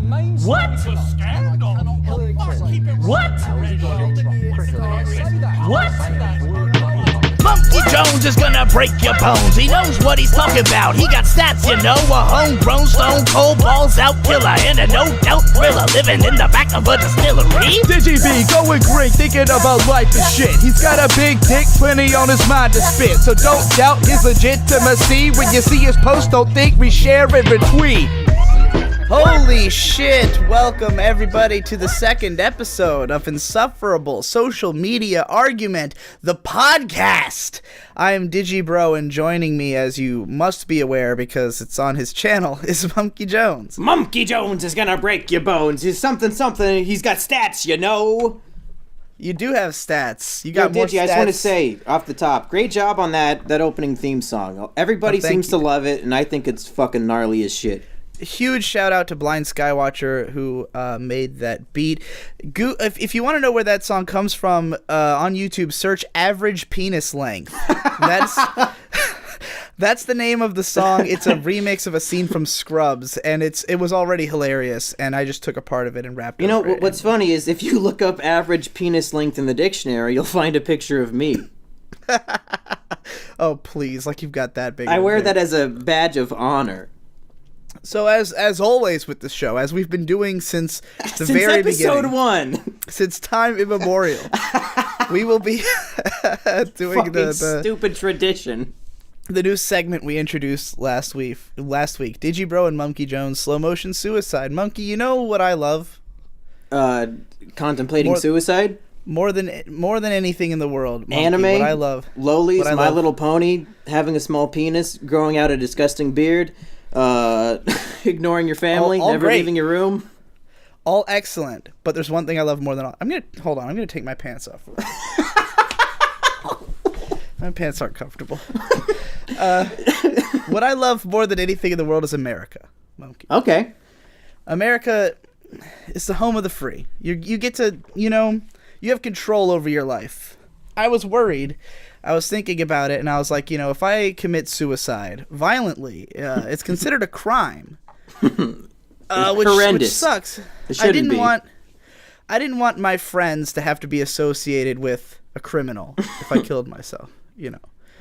What? What? What? Monkey Jones is gonna break your bones. He knows what he's talking about. He got stats, you know. A homegrown stone cold balls out killer and a no-doubt thriller living in the back of a distillery. DigiB going green, thinking about life and shit. He's got a big dick, plenty on his mind to spit. So don't doubt his legitimacy. When you see his post, don't think we share and retweet. Holy shit! Welcome everybody to the second episode of Insufferable Social Media Argument, the podcast. I am DigiBro, and joining me, as you must be aware because it's on his channel, is Monkey Jones. Monkey Jones is gonna break your bones. He's something. He's got stats, you know. You do have stats. You got more Digi, stats. I just want to say off the top, great job on that opening theme song. Everybody seems to love it, and I think it's fucking gnarly as shit. Huge shout out to Blind Skywatcher who made that beat. If you want to know where that song comes from, on YouTube, search average penis length. That's the name of the song. It's a remix of a scene from Scrubs, and it was already hilarious, and I just took a part of it and rapped it. You know, what's funny is if you look up average penis length in the dictionary, you'll find a picture of me. Oh, please, like you've got that big. I wear that as a badge of honor. So as always with the show, as we've been doing since the very beginning, episode 1, since time immemorial, we will be doing the stupid tradition. The new segment we introduced last week, DigiBro and Monkey Jones, slow motion suicide. Monkey, you know what I love? Contemplating suicide? More than anything in the world. Monkey, anime? What I love. Lolies, My Little Pony, having a small penis, growing out a disgusting beard, ignoring your family, all never great. leaving your room. All excellent, but there's one thing I love more than all. I'm gonna take my pants off. My pants aren't comfortable. What I love more than anything in the world is America, Monkey. Okay. America is the home of the free. You get to, you have control over your life. I was worried. I was thinking about it, and I was like, if I commit suicide violently, it's considered a crime. Which sucks. I didn't want my friends to have to be associated with a criminal if I killed myself.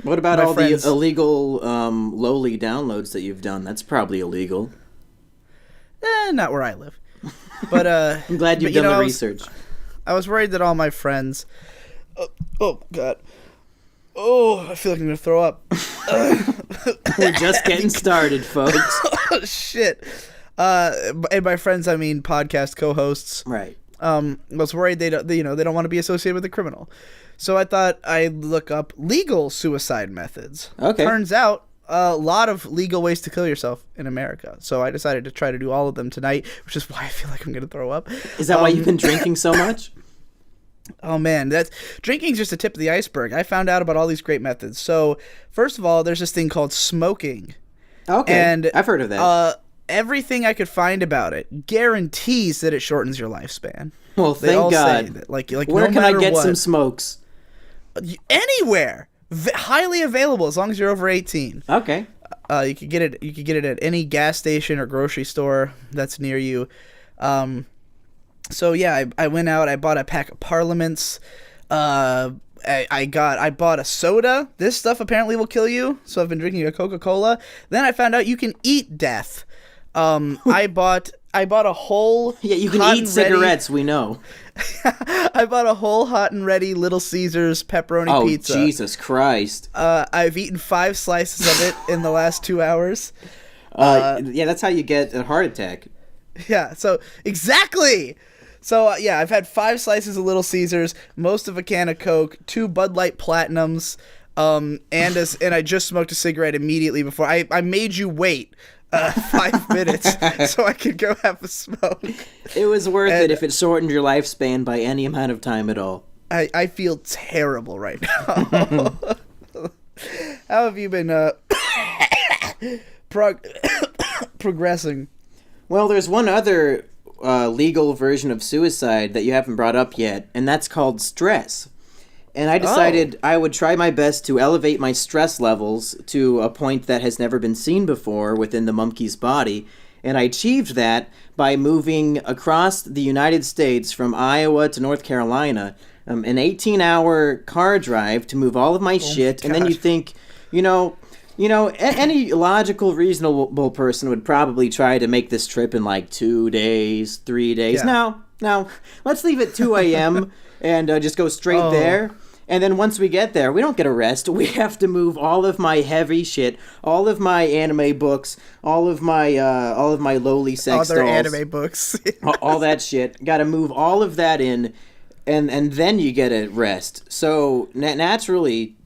What about all the illegal lowly downloads that you've done? That's probably illegal. Not where I live. But I'm glad you've done the research. I was worried that all my friends. Oh God. Oh, I feel like I'm gonna throw up. We're just getting started, folks. Oh, shit. And by friends, I mean podcast co-hosts. Right. I was worried they don't want to be associated with a criminal. So I thought I'd look up legal suicide methods. Okay. Turns out a lot of legal ways to kill yourself in America. So I decided to try to do all of them tonight, which is why I feel like I'm going to throw up. Is that why you've been drinking so much? Oh man, drinking's just the tip of the iceberg. I found out about all these great methods. So first of all, there's this thing called smoking. Okay. And I've heard of that. Everything I could find about it guarantees that it shortens your lifespan. Well, thank God. That, like where can I get some smokes? Anywhere. Highly available as long as you're over 18. Okay. You could get it at any gas station or grocery store that's near you. So yeah, I went out. I bought a pack of Parliaments. I bought a soda. This stuff apparently will kill you. So I've been drinking a Coca-Cola. Then I found out you can eat death. I bought a whole. Yeah, you can eat cigarettes. We know. I bought a whole hot and ready Little Caesars pepperoni pizza. Oh, Jesus Christ! I've eaten 5 slices of it in the last 2 hours. Yeah, that's how you get a heart attack. Yeah. So exactly. So yeah, I've had 5 slices of Little Caesars, most of a can of Coke, 2 Bud Light Platinums, and I just smoked a cigarette immediately before. I made you wait 5 minutes so I could go have a smoke. It was worth it if it shortened your lifespan by any amount of time at all. I feel terrible right now. How have you been progressing? Well, there's one other legal version of suicide that you haven't brought up yet, and that's called stress. And I decided I would try my best to elevate my stress levels to a point that has never been seen before within the monkey's body, And I achieved that by moving across the United States from Iowa to North Carolina, an 18-hour car drive to move all of my shit. And then you think, any logical, reasonable person would probably try to make this trip in like 2 days, 3 days. Yeah. No, let's leave at 2 a.m. and just go straight there. And then once we get there, we don't get a rest. We have to move all of my heavy shit, all of my anime books, all of my lowly sex Other dolls, anime books. all that shit. Got to move all of that in, and then you get a rest. So naturally,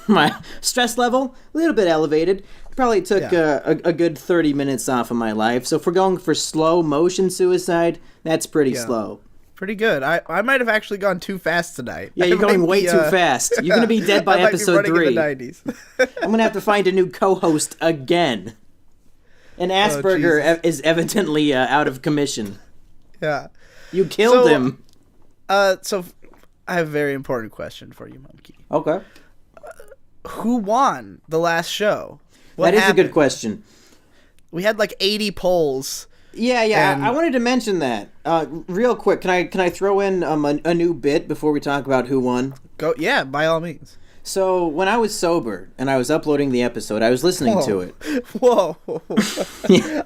my stress level a little bit elevated. Probably took a good 30 minutes off of my life. So if we're going for slow motion suicide, that's pretty slow. Pretty good. I might have actually gone too fast tonight. Yeah, you're going way too fast. You're going to be dead by episode 3. In the 90s. I'm going to have to find a new co-host again. And Asperger is evidently out of commission. Yeah. You killed him. So I have a very important question for you, Monkey. Okay. Who won the last show? That is a good question. We had like 80 polls. Yeah. I wanted to mention that real quick. Can I throw in a new bit before we talk about who won? Go, yeah, by all means. So when I was sober and I was uploading the episode, I was listening to it. Whoa!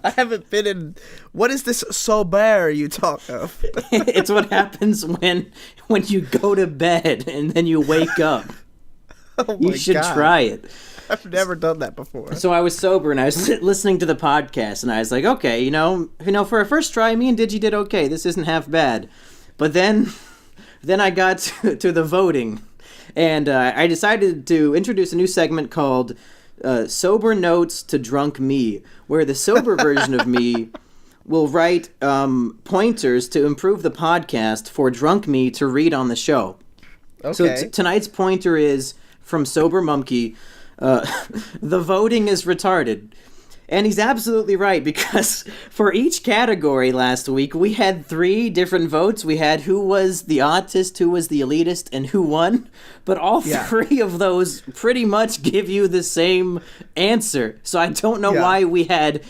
I haven't been in. What is this sober you talk of? It's what happens when you go to bed and then you wake up. Oh you should try it. I've never done that before. So I was sober and I was listening to the podcast and I was like, okay, for a first try, me and Digi did okay. This isn't half bad. But then I got to the voting and I decided to introduce a new segment called Sober Notes to Drunk Me, where the sober version of me will write pointers to improve the podcast for drunk me to read on the show. Okay. So tonight's pointer is from Sober Monkey. The voting is retarded. And he's absolutely right, because for each category last week, we had 3 different votes. We had who was the autist, who was the elitist, and who won. But all 3 of those pretty much give you the same answer. So I don't know why we had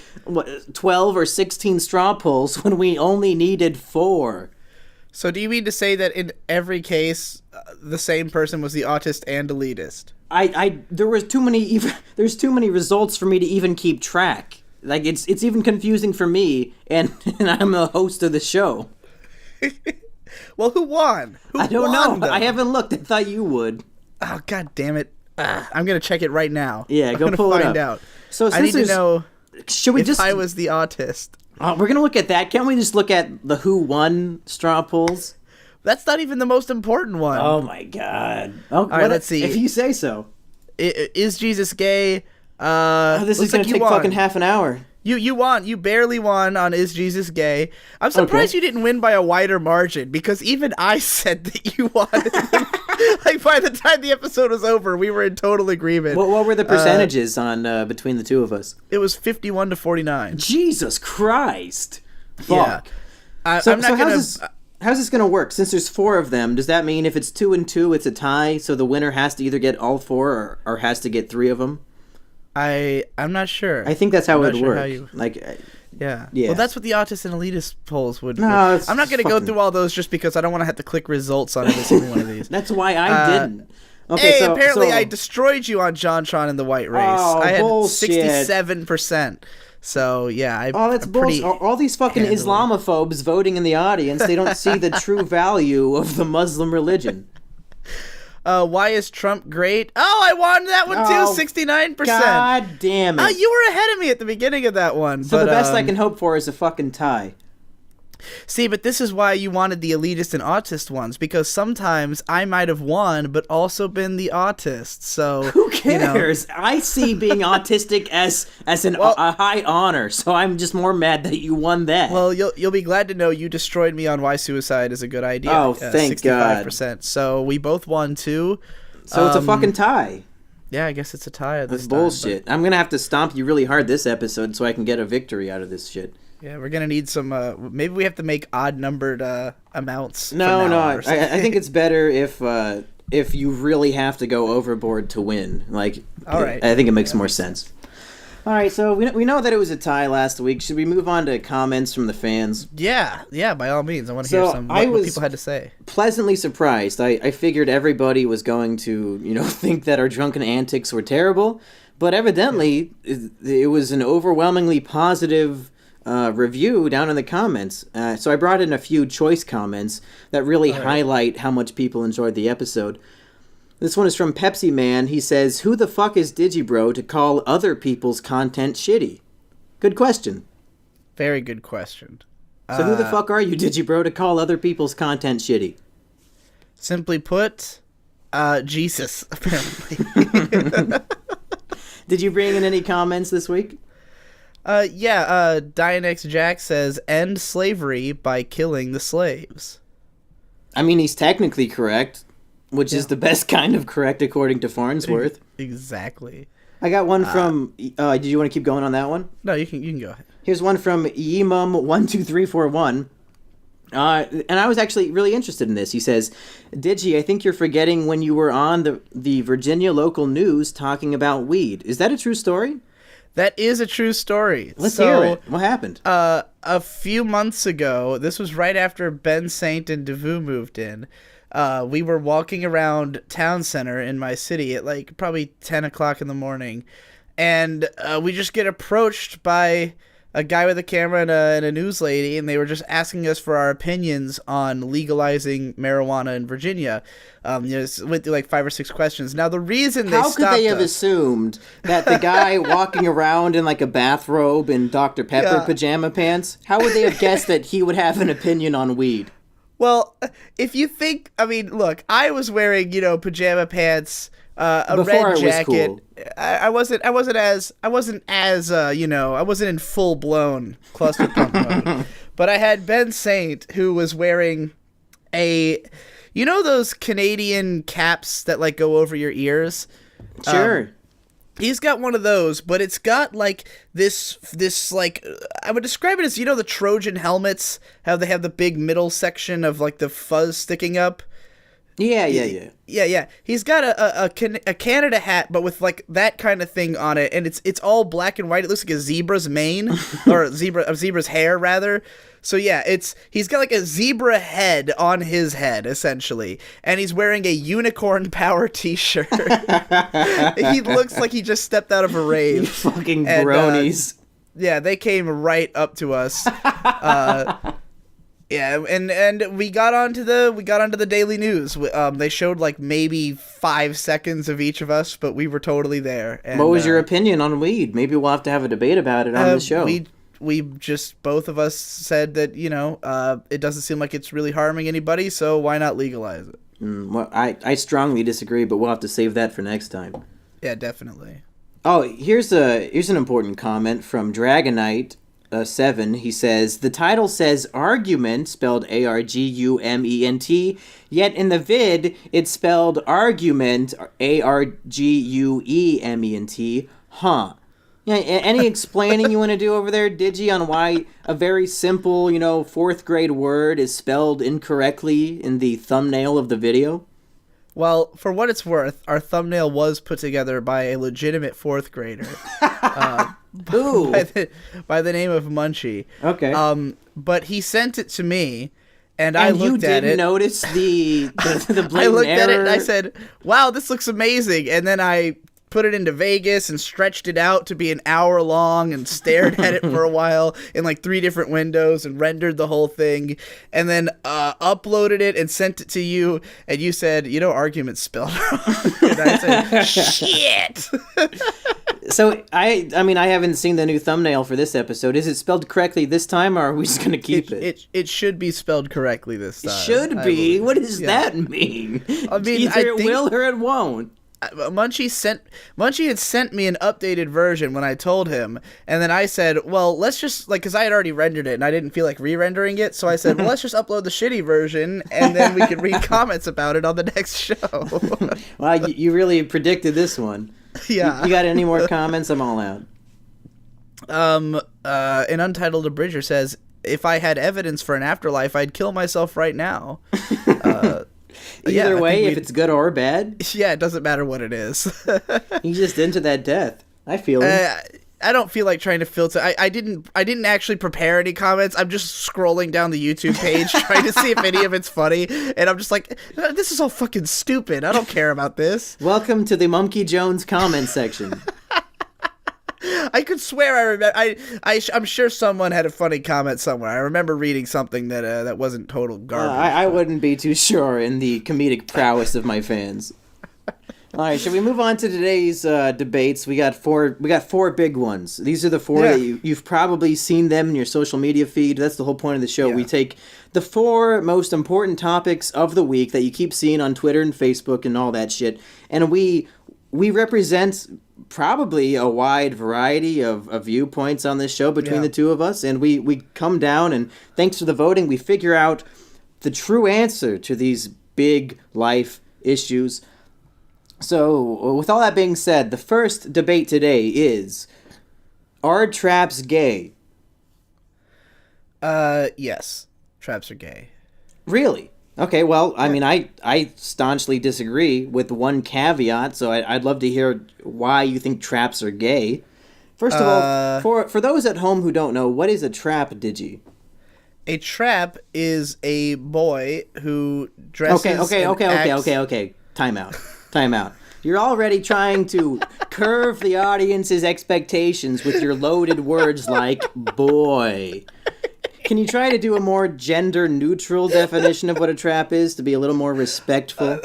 12 or 16 straw polls when we only needed 4. So do you mean to say that in every case, the same person was the autist and elitist? There's too many results for me to even keep track. Like it's even confusing for me, and I'm the host of the show. Well, who won? I don't know. I haven't looked. I thought you would. Oh, god damn it! I'm gonna check it right now. Yeah, go pull it up. Find out. So I need to know. Should we I was the autist. We're gonna look at that. Can't we just look at the who won straw polls? That's not even the most important one. Oh my god. Oh, all right, let's see. If you say so. Is Jesus gay? This is gonna take fucking half an hour. You won. You barely won on Is Jesus Gay. I'm surprised you didn't win by a wider margin, because even I said that you won. Like by the time the episode was over, we were in total agreement. What were the percentages on between the two of us? It was 51 to 49. Jesus Christ! Fuck. Yeah. So how's this gonna work? Since there's 4 of them, does that mean if it's 2 and 2, it's a tie? So the winner has to either get all 4 or has to get 3 of them? I'm not sure. I think that's how it would work. Yeah. Yeah. Well, that's what the autist and elitist polls would. No, I'm not going to go through all those just because I don't want to have to click results on every single one of these. That's why I didn't. Okay, hey, apparently I destroyed you on JonTron and the White Race. I had 67%. So yeah, that's bullshit. All these fucking Islamophobes voting in the audience, they don't see the true value of the Muslim religion. Why is Trump great? Oh, I won that one too, 69%. God damn it. You were ahead of me at the beginning of that one. So the best I can hope for is a fucking tie. See, but this is why you wanted the elitist and autist ones, because sometimes I might have won, but also been the autist. So who cares? I see being autistic as a high honor. So I'm just more mad that you won that. Well, you'll be glad to know you destroyed me on why suicide is a good idea. Oh, thank 65%. God. So we both won too. So it's a fucking tie. Yeah, I guess it's a tie. That's bullshit. I'm gonna have to stomp you really hard this episode so I can get a victory out of this shit. Yeah, we're gonna need some. Maybe we have to make odd-numbered amounts. No. I think it's better if you really have to go overboard to win. Like, all right. I think it makes more sense. All right, so we know that it was a tie last week. Should we move on to comments from the fans? Yeah, by all means. I want to hear what people had to say. Pleasantly surprised. I figured everybody was going to, think that our drunken antics were terrible, but evidently it was an overwhelmingly positive review down in the comments. So I brought in a few choice comments that really highlight how much people enjoyed the episode. This one is from Pepsi Man. He says, "Who the fuck is Digibro to call other people's content shitty?" Good question. Very good question. So who the fuck are you, Digibro, to call other people's content shitty? Simply put, Jesus, apparently. Did you bring in any comments this week? Dianex Jack says, "End slavery by killing the slaves." I mean, he's technically correct. Which is the best kind of correct, according to Farnsworth. Exactly. I got one from... did you want to keep going on that one? No, you can go ahead. Here's one from Yemum12341. And I was actually really interested in this. He says, "Digi, I think you're forgetting when you were on the Virginia local news talking about weed. Is that a true story?" That is a true story. Let's hear it. What happened? A few months ago, this was right after Ben Saint and Devu moved in. We were walking around town center in my city at like probably 10 o'clock in the morning, and we just get approached by a guy with a camera and a news lady, and they were just asking us for our opinions on legalizing marijuana in Virginia. Went through like 5 or 6 questions. Now, the reason they stopped us... How could they have assumed that the guy walking around in like a bathrobe and Dr. Pepper pajama pants, how would they have guessed that he would have an opinion on weed? Well, if you think, I mean, look, I was wearing, pajama pants, a Before red jacket. Cool. I wasn't in full blown cluster pump mode. But I had Ben Saint, who was wearing those Canadian caps that like go over your ears? Sure. He's got one of those, but it's got like this like, I would describe it as, the Trojan helmets, how they have the big middle section of like the fuzz sticking up. Yeah. He's got a Canada hat, but with like that kind of thing on it, and it's all black and white. It looks like a zebra's mane, or a zebra's hair rather. So yeah, he's got like a zebra head on his head essentially, and he's wearing a unicorn power T-shirt. He looks like he just stepped out of a rave. You fucking bronies. Yeah, they came right up to us. Yeah, and we got onto the daily news. They showed like maybe 5 seconds of each of us, but we were totally there. And, what was your opinion on weed? Maybe we'll have to have a debate about it on the show. We just, both of us said that, it doesn't seem like it's really harming anybody, so why not legalize it? Well, I strongly disagree, but we'll have to save that for next time. Yeah, definitely. Oh, here's an important comment from Dragonite 7. He says, "The title says argument, spelled argument, yet in the vid it's spelled argument, argument. Huh. Yeah, any explaining you want to do over there, Digi, on why a very simple, 4th grade word is spelled incorrectly in the thumbnail of the video? Well, for what it's worth, our thumbnail was put together by a legitimate 4th grader. Ooh. By the name of Munchie. Okay. But he sent it to me, and I looked at it. And you didn't notice the blatant I looked at it error? and I said, "Wow, this looks amazing." And then I put it into Vegas and stretched it out to be an hour long and stared at it for a while in like 3 different windows and rendered the whole thing, and then uploaded it and sent it to you, and you said, argument spelled wrong. And I said, shit. So I haven't seen the new thumbnail for this episode. Is it spelled correctly this time, or are we just going to keep it? It should be spelled correctly this time. Should be? What does that mean? I mean, either it will or it won't. Munchie had sent me an updated version when I told him, and then I said, well, let's just, like, because I had already rendered it, and I didn't feel like re-rendering it, so I said, well, let's just upload the shitty version, and then we can read comments about it on the next show. Well, you really predicted this one. Yeah. You got any more comments? I'm all out. An Untitled Abridger says, "If I had evidence for an afterlife, I'd kill myself right now." Either way, if it's good or bad? Yeah, it doesn't matter what it is. He's just into that death. I feel it. I don't feel like trying to filter. I didn't actually prepare any comments. I'm just scrolling down the YouTube page trying to see if any of it's funny, and I'm just like, this is all fucking stupid. I don't care about this. Welcome to the Monkey Jones comment section. I could swear I remember. I'm sure someone had a funny comment somewhere. I remember reading something that wasn't total garbage. I wouldn't be too sure in the comedic prowess of my fans. All right, shall we move on to today's debates? We got four big ones. These are the four that you've probably seen them in your social media feed. That's the whole point of the show. Yeah. We take the four most important topics of the week that you keep seeing on Twitter and Facebook and all that shit, and we represent probably a wide variety of viewpoints on this show between the two of us, and we come down, and thanks to the voting, we figure out the true answer to these big life issues. So, with all that being said, the first debate today is, are traps gay? Yes. Traps are gay. Really? Okay, well, I mean, I staunchly disagree with one caveat, so I'd love to hear why you think traps are gay. First of all, for those at home who don't know, what is a trap, Digi? A trap is a boy who dresses. Okay. Time out. You're already trying to curve the audience's expectations with your loaded words like boy. Can you try to do a more gender-neutral definition of what a trap is to be a little more respectful?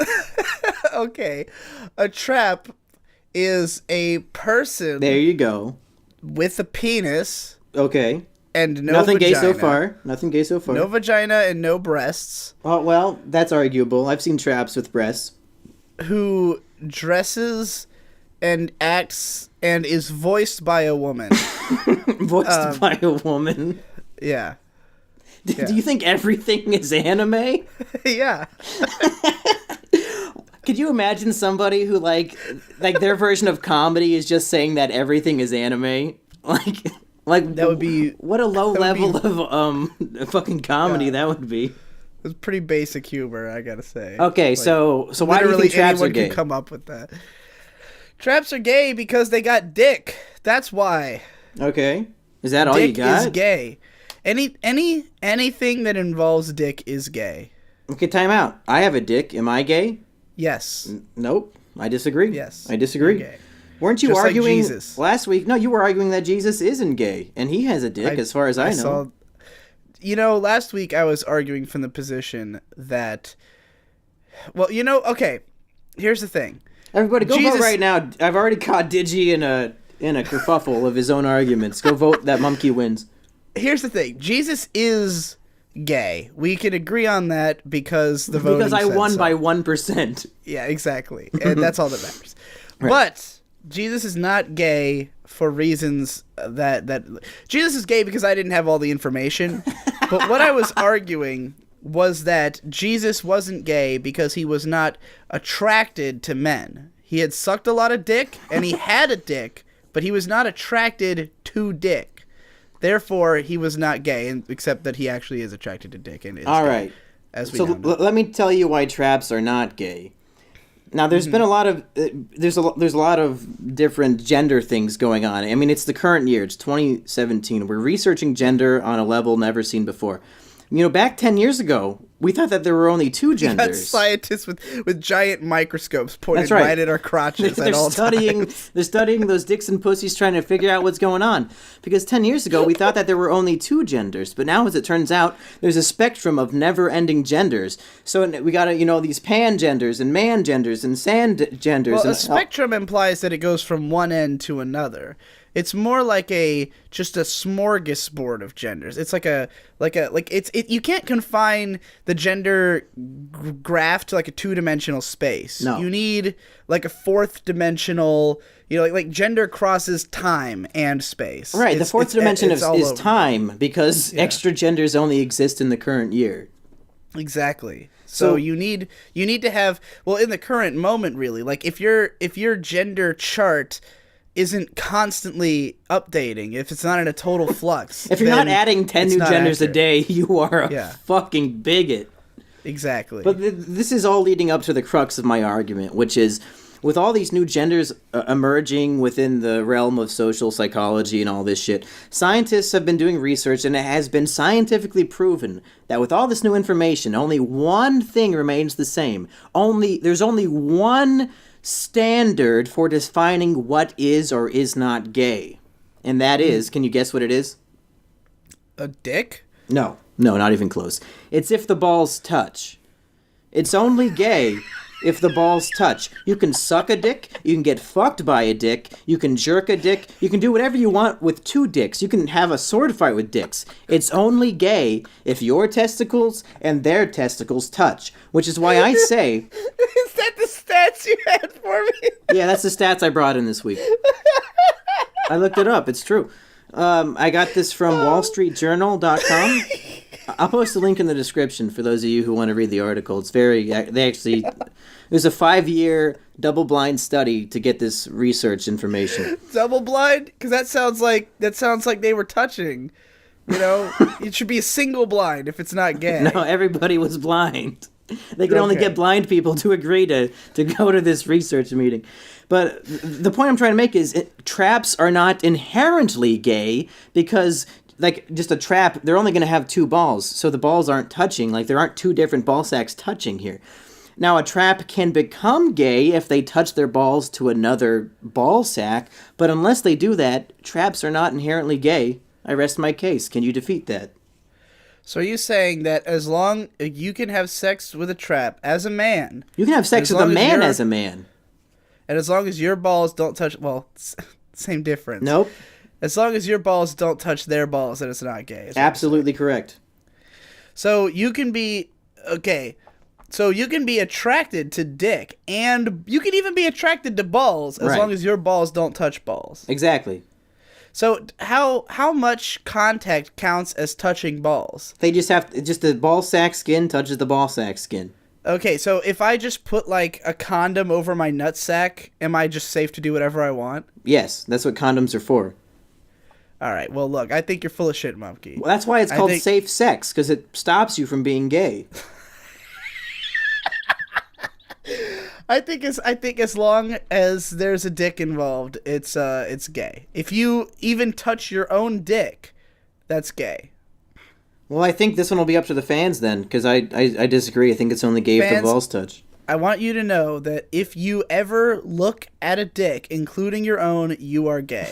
Okay. A trap is a person. There you go. With a penis. Okay. And no Nothing vagina. gay so far. Nothing gay so far. No vagina and no breasts. Oh, well, that's arguable. I've seen traps with breasts. Who dresses and acts and is voiced by a woman. Voiced by a woman? Yeah. Do you think everything is anime? Yeah. Could you imagine somebody who, like their version of comedy is just saying that everything is anime? Like that would be... What a low level of fucking comedy that would be. It's pretty basic humor, I gotta say. Okay, like, so why do you think traps are gay? Anyone can come up with that. Traps are gay because they got dick. That's why. Okay. Is that all you got? Dick is gay. Anything that involves dick is gay. Okay, time out. I have a dick. Am I gay? Yes. Nope. I disagree. Yes. I disagree. You're gay. Weren't you Just arguing like Jesus. last week? No, you were arguing that Jesus isn't gay, and he has a dick, as far as I know. Last week I was arguing from the position that... Well, okay. Here's the thing. Everybody, go vote right now. I've already caught Digi in a kerfuffle of his own arguments. Go vote that Mumkey wins. Here's the thing. Jesus is gay. We can agree on that because the voting Because I won so. by 1%. Yeah, exactly. And that's all that matters. Right. But Jesus is not gay for reasons that Jesus is gay because I didn't have all the information. But what I was arguing was that Jesus wasn't gay because he was not attracted to men. He had sucked a lot of dick and he had a dick, but he was not attracted to dick. Therefore, he was not gay, except that he actually is attracted to dick and is all gay, right. as we so now know. let me tell you why traps are not gay. Now, there's been a lot of there's a lot of different gender things going on. I mean, it's the current year. It's 2017. We're researching gender on a level never seen before. Back 10 years ago, we thought that there were only two genders. You got scientists with giant microscopes pointed That's right. right at our crotches at all times. They're studying those dicks and pussies trying to figure out what's going on. Because 10 years ago, we thought that there were only two genders. But now, as it turns out, there's a spectrum of never-ending genders. So we got these pan genders and man genders and sand genders. Well, and a spectrum implies that it goes from one end to another. It's more like just a smorgasbord of genders. It's you can't confine the gender graph to like a two-dimensional space. No. You need like a fourth dimensional, like gender crosses time and space. Right, the fourth dimension is over. time because extra genders only exist in the current year. Exactly. So you need to have, well, in the current moment, really, like if your gender chart isn't constantly updating, if it's not in a total flux. If you're not adding 10 new genders a day, you are a fucking bigot. Exactly. But this is all leading up to the crux of my argument, which is with all these new genders emerging within the realm of social psychology and all this shit, scientists have been doing research, and it has been scientifically proven that with all this new information, only one thing remains the same. There's only one standard for defining what is or is not gay. And that is, can you guess what it is? A dick? No, not even close. It's if the balls touch. It's only gay if the balls touch. You can suck a dick, you can get fucked by a dick, you can jerk a dick, you can do whatever you want with two dicks. You can have a sword fight with dicks. It's only gay if your testicles and their testicles touch. Which is why I say... Is that the stats you had for me? Yeah, that's the stats I brought in this week. I looked it up. It's true. I got this from wallstreetjournal.com. I'll post a link in the description for those of you who want to read the article. It was a 5-year double-blind study to get this research information. Double-blind? Because that sounds like they were touching. You know, it should be a single blind if it's not gay. No, everybody was blind. They could only get blind people to agree to go to this research meeting. But the point I'm trying to make is traps are not inherently gay because, like, just a trap, they're only going to have two balls, so the balls aren't touching. Like, there aren't two different ball sacks touching here. Now, a trap can become gay if they touch their balls to another ball sack, but unless they do that, traps are not inherently gay. I rest my case. Can you defeat that? So are you saying that as long you can have sex with a trap as a man... You can have sex with a man as a man. And as long as your balls don't touch... Well, same difference. Nope. As long as your balls don't touch their balls, then it's not gay. Absolutely correct. So you can be... Okay. So you can be attracted to dick, and you can even be attracted to balls as long as your balls don't touch balls. Exactly. So how much contact counts as touching balls? They just the ball sack skin touches the ball sack skin. Okay, so if I just put, like, a condom over my nutsack, am I just safe to do whatever I want? Yes, that's what condoms are for. All right, well, look, I think you're full of shit, Monkey. Well, that's why it's called safe sex, because it stops you from being gay. I think as long as there's a dick involved, it's gay. If you even touch your own dick, that's gay. Well, I think this one will be up to the fans then, because I disagree. I think it's only gay if the balls touch. I want you to know that if you ever look at a dick, including your own, you are gay.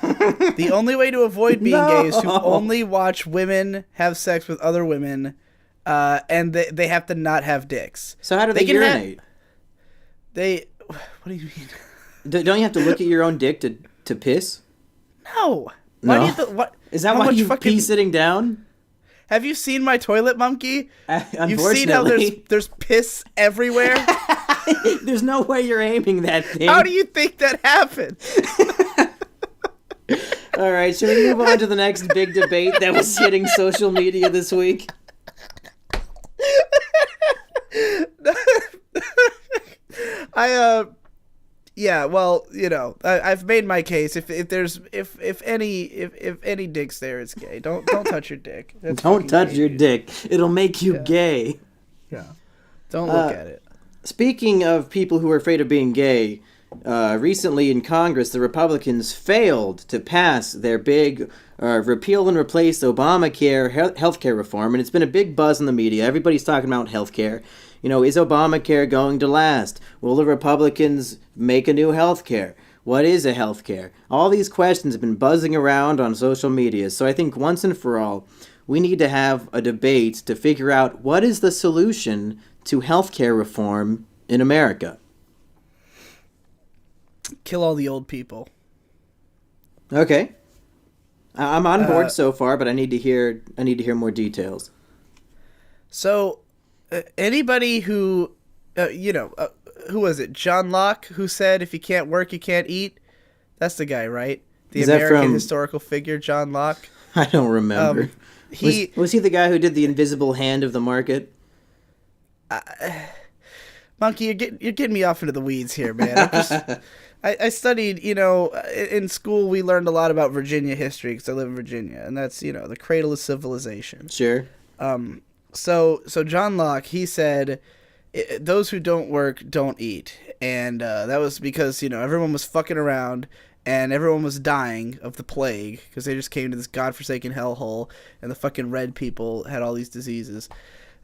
The only way to avoid being gay is to only watch women have sex with other women, and they have to not have dicks. So how do they urinate? What do you mean? Don't you have to look at your own dick to piss? No. No. Why do you what? Is that why you pee sitting down? Have you seen my toilet, Monkey? Unfortunately. You've seen how there's piss everywhere? There's no way you're aiming that thing. How do you think that happened? All right, should we move on to the next big debate that was hitting social media this week? Yeah, well, you know, I've made my case. If any dick's there, it's gay. Don't touch your dick. That's Don't touch gay, your dude. dick. It'll make you gay. Yeah. Don't look at it. Speaking of people who are afraid of being gay, recently in Congress, the Republicans failed to pass their big repeal and replace Obamacare healthcare reform, and it's been a big buzz in the media. Everybody's talking about healthcare. You know, is Obamacare going to last? Will the Republicans make a new healthcare? What is a healthcare? All these questions have been buzzing around on social media, so I think once and for all, we need to have a debate to figure out what is the solution to healthcare reform in America. Kill all the old people. Okay. I'm on board so far, but I need to hear more details. So, anybody who, who was it? John Locke, who said, if you can't work, you can't eat? That's the guy, right? The American historical figure, John Locke. I don't remember. Was he the guy who did the invisible hand of the market? Monkey, you're getting me off into the weeds here, man. I studied, in school we learned a lot about Virginia history because I live in Virginia, and that's, the cradle of civilization. Sure. So John Locke, he said, those who don't work don't eat, and that was because everyone was fucking around and everyone was dying of the plague because they just came to this godforsaken hellhole, and the fucking red people had all these diseases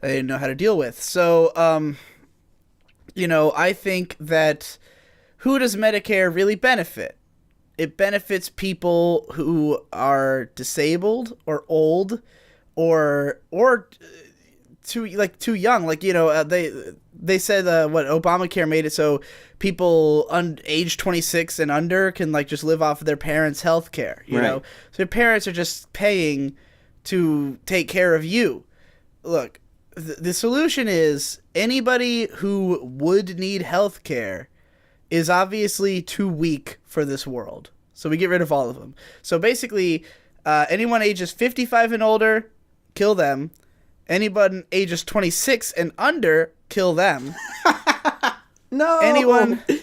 they didn't know how to deal with. So I think that who does Medicare really benefit? It benefits people who are disabled or old or too young. They said what Obamacare made it so people age 26 and under can just live off of their parents' health care. You know, so your parents are just paying to take care of you. Look, the solution is anybody who would need health care is obviously too weak for this world. So we get rid of all of them. So basically, anyone ages 55 and older, kill them. Anyone ages 26 and under, kill them. No,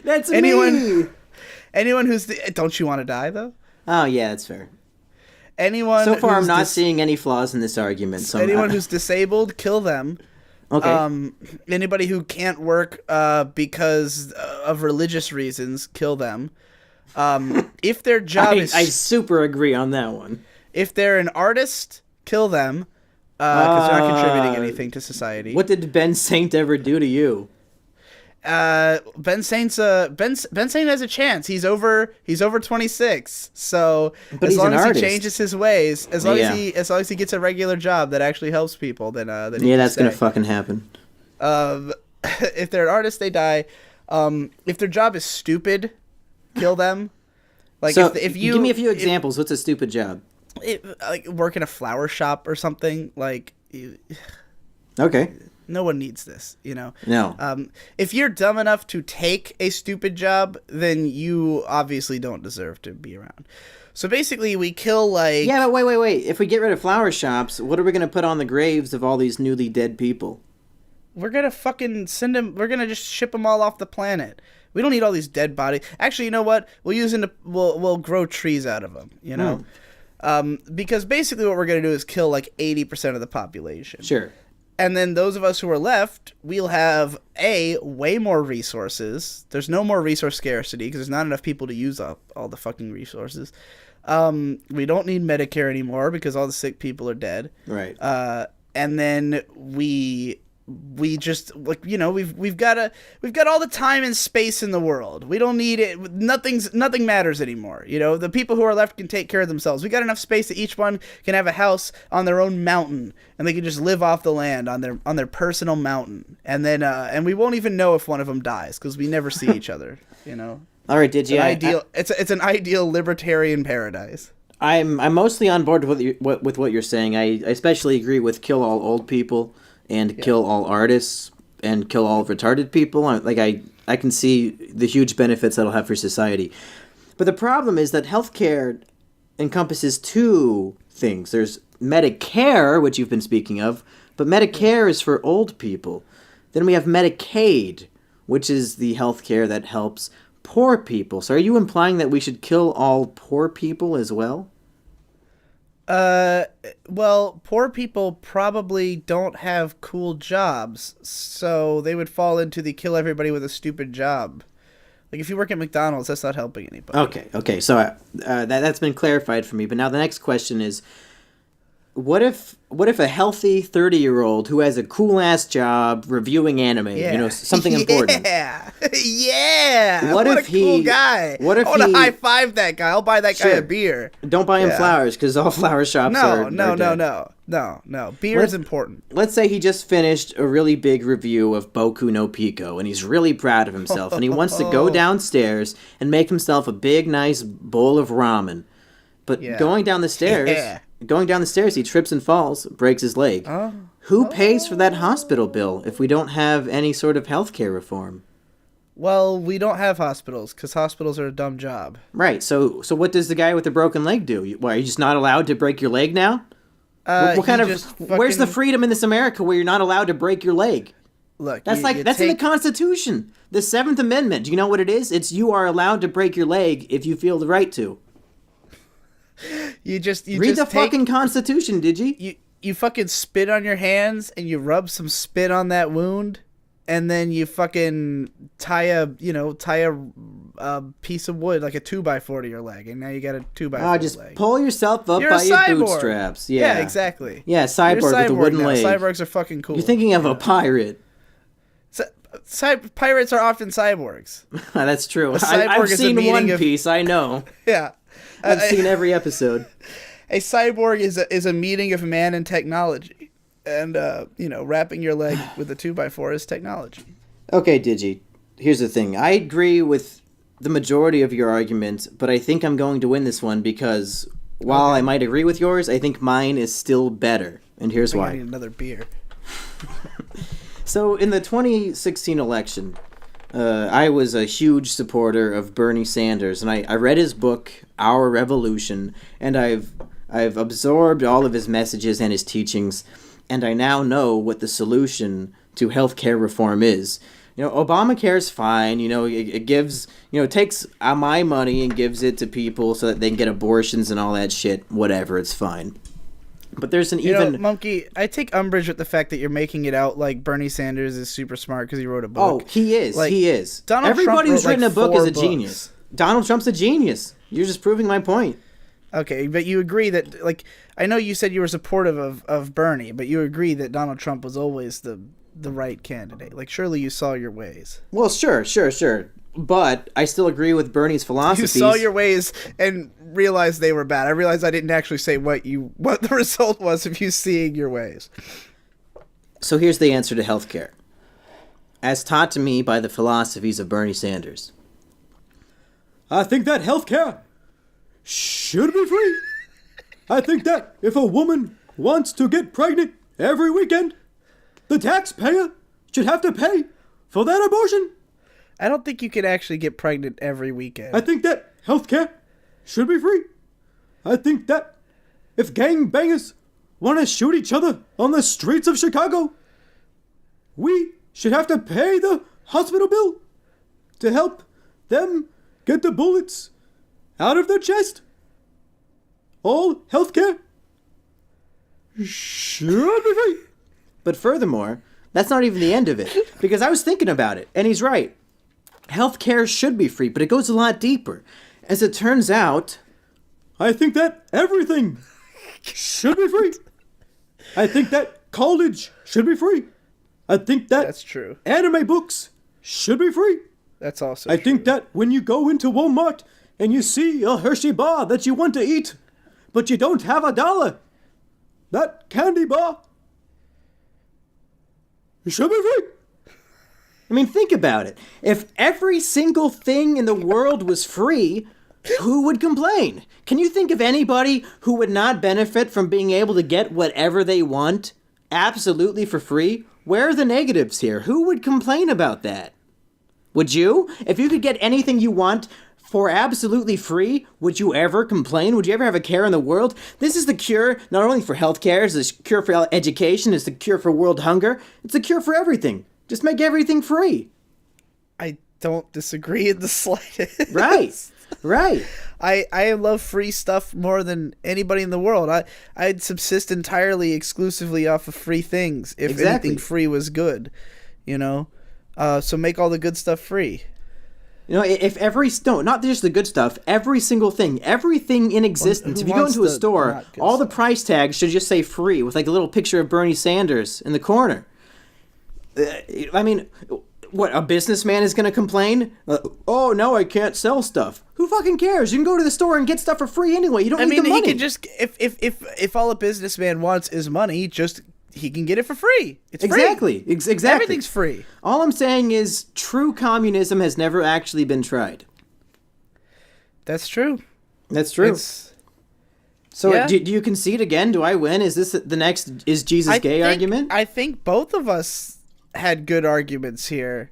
that's me. Me. Anyone who's don't you want to die though? Oh yeah, that's fair. Anyone. So far, I'm not seeing any flaws in this argument. So anyone who's disabled, kill them. Okay. Anybody who can't work because of religious reasons, kill them. If their job I super agree on that one. If they're an artist, kill them because they're not contributing anything to society. What did Ben Saint ever do to you? Ben Saint has a chance. He's over 26. So but as long as artist. he changes his ways, as long as he gets a regular job that actually helps people, then that's gonna fucking happen. If they're an artist, they die. If their job is stupid, kill them. If you give me a few examples. What's a stupid job? Work in a flower shop or something. Okay. No one needs this, No. If you're dumb enough to take a stupid job, then you obviously don't deserve to be around. So basically, we kill Yeah, but wait. If we get rid of flower shops, what are we gonna put on the graves of all these newly dead people? We're gonna fucking send them. We're gonna just ship them all off the planet. We don't need all these dead bodies. Actually, you know what? We'll grow trees out of them. Because basically, what we're gonna do is kill 80% of the population. Sure. And then those of us who are left, we'll have way more resources. There's no more resource scarcity because there's not enough people to use up all the fucking resources. We don't need Medicare anymore because all the sick people are dead. Right. And then we just we've got all the time and space in the world. We don't need it. Nothing matters anymore. The people who are left can take care of themselves. We got enough space that each one can have a house on their own mountain, and they can just live off the land on their personal mountain. And then and we won't even know if one of them dies because we never see each other. All right, did you? It's an ideal libertarian paradise. I'm mostly on board with what you're saying. I especially agree with kill all old people. And kill all artists and kill all retarded people. I can see the huge benefits that'll have for society. But the problem is that healthcare encompasses two things. There's Medicare, which you've been speaking of, but Medicare is for old people. Then we have Medicaid, which is the healthcare that helps poor people. So are you implying that we should kill all poor people as well? Well, poor people probably don't have cool jobs, so they would fall into the kill everybody with a stupid job. If you work at McDonald's, that's not helping anybody. Okay. So that's been clarified for me. But now the next question is, what if a healthy 30-year-old who has a cool-ass job reviewing anime, something important. Yeah. What if a cool guy. What if I want to high-five that guy. I'll buy that guy a beer. Don't buy him flowers, because all flower shops are No. Beer is important. Let's say he just finished a really big review of Boku no Pico, and he's really proud of himself, and he wants to go downstairs and make himself a big, nice bowl of ramen. But going down the stairs, he trips and falls, breaks his leg. Who pays for that hospital bill if we don't have any sort of healthcare reform? Well, we don't have hospitals because hospitals are a dumb job. Right. So what does the guy with the broken leg do? Are you just not allowed to break your leg now? What kind of? Where's the freedom in this America where you're not allowed to break your leg? Look, that's in the Constitution, the 7th Amendment. Do you know what it is? It's you are allowed to break your leg if you feel the right to. You read the fucking Constitution, did you? You fucking spit on your hands and you rub some spit on that wound. and then you fucking tie a piece of wood, like a 2x4 to your leg, and now you got a 2x4 just leg. pull yourself up You're by a your cyborg. bootstraps. Yeah, exactly. Yeah, cyborg You're a with a wooden now. leg. Cyborgs are fucking cool. You're thinking of a pirate. Pirates are often cyborgs. That's true. cyborg I've is a seen meaning One of- Piece. I know. Yeah. I've seen every episode. A cyborg is a meeting of man and technology. And, wrapping your leg with a 2x4 is technology. Okay, Digi. Here's the thing. I agree with the majority of your arguments, but I think I'm going to win this one because while I might agree with yours, I think mine is still better. And here's I why. need another beer. So in the 2016 election, I was a huge supporter of Bernie Sanders, and I read his book, Our Revolution, and I've absorbed all of his messages and his teachings, and I now know what the solution to healthcare reform is. Obamacare is fine. It gives, it takes my money and gives it to people so that they can get abortions and all that shit. Whatever, it's fine. But there's an Monkey, I take umbrage with the fact that you're making it out like Bernie Sanders is super smart because he wrote a book. Oh, he is. He is. Everybody who's written a book is a genius. Donald Trump's a genius. You're just proving my point. Okay, but you agree that, I know you said you were supportive of Bernie, but you agree that Donald Trump was always the right candidate. Surely you saw your ways. Well, sure. But I still agree with Bernie's philosophies. You saw your ways and realized they were bad. I realized I didn't actually say what the result was of you seeing your ways. So here's the answer to healthcare, as taught to me by the philosophies of Bernie Sanders. I think that healthcare should be free. I think that if a woman wants to get pregnant every weekend, the taxpayer should have to pay for that abortion. I don't think you could actually get pregnant every weekend. I think that healthcare should be free. I think that if gangbangers want to shoot each other on the streets of Chicago, we should have to pay the hospital bill to help them get the bullets out of their chest. All healthcare should be free. But furthermore, that's not even the end of it, because I was thinking about it, and he's right. Healthcare should be free, but it goes a lot deeper. As it turns out, I think that everything should be free. I think that college should be free. I think that That's true. Anime books should be free. That's also I true. think that when you go into Walmart and you see a Hershey bar that you want to eat, but you don't have $1, that candy bar should be free. I mean, think about it. If every single thing in the world was free, who would complain? Can you think of anybody who would not benefit from being able to get whatever they want absolutely for free? Where are the negatives here? Who would complain about that? Would you? If you could get anything you want for absolutely free, would you ever complain? Would you ever have a care in the world? This is the cure, not only for healthcare, it's the cure for education, it's the cure for world hunger, it's the cure for everything. Just make everything free. I don't disagree in the slightest. Right. I love free stuff more than anybody in the world. I'd subsist entirely exclusively off of free things if anything free was good, so make all the good stuff free. If not just the good stuff, every single thing, everything in existence. If you go into a store, all the price tags should just say free with a little picture of Bernie Sanders in the corner. I mean, what, a businessman is going to complain? Oh, no, I can't sell stuff. Who fucking cares? You can go to the store and get stuff for free anyway. You don't need the money. He can just, if all a businessman wants is money, he can get it for free. It's exactly. free. Exactly. Everything's free. All I'm saying is true communism has never actually been tried. That's true. That's true. So yeah. do you concede again? Do I win? Is this the next is Jesus gay argument? I think both of us had good arguments here.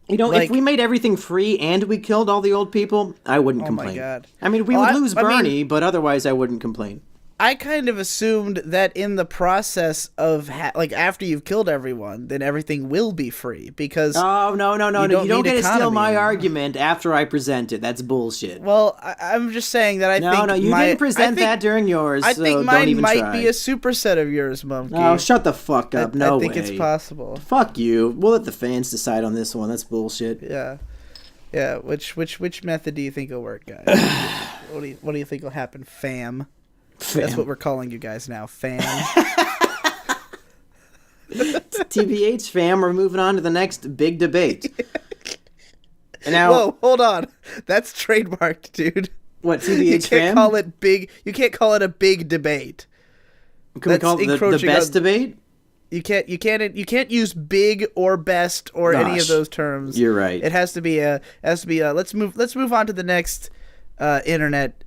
If we made everything free and we killed all the old people, I wouldn't complain. Oh my God. I mean, we would lose Bernie, but otherwise I wouldn't complain. I kind of assumed that in the process of like after you've killed everyone, then everything will be free because. Oh no! You don't need get to steal economy my anymore. argument after I present it. That's bullshit. Well, I'm just saying that I think. No, you didn't present that during yours. I so think don't mine even might try. be a superset of yours, Monkey. Oh, shut the fuck up! No I think way. it's possible. Fuck you. We'll let the fans decide on this one. That's bullshit. Yeah. Yeah, which method do you think will work, guys? what do you think will happen, fam? That's what we're calling you guys now, fam. TBH, fam. We're moving on to the next big debate. And now, Whoa, hold on. That's trademarked, dude. what You TBH, can't fam? call it big. You can't call it a big debate. Can we call it the encroaching best on- debate? You can't use big or best or any of Gosh, those terms. you're right. It has to be a let's move on to the next internet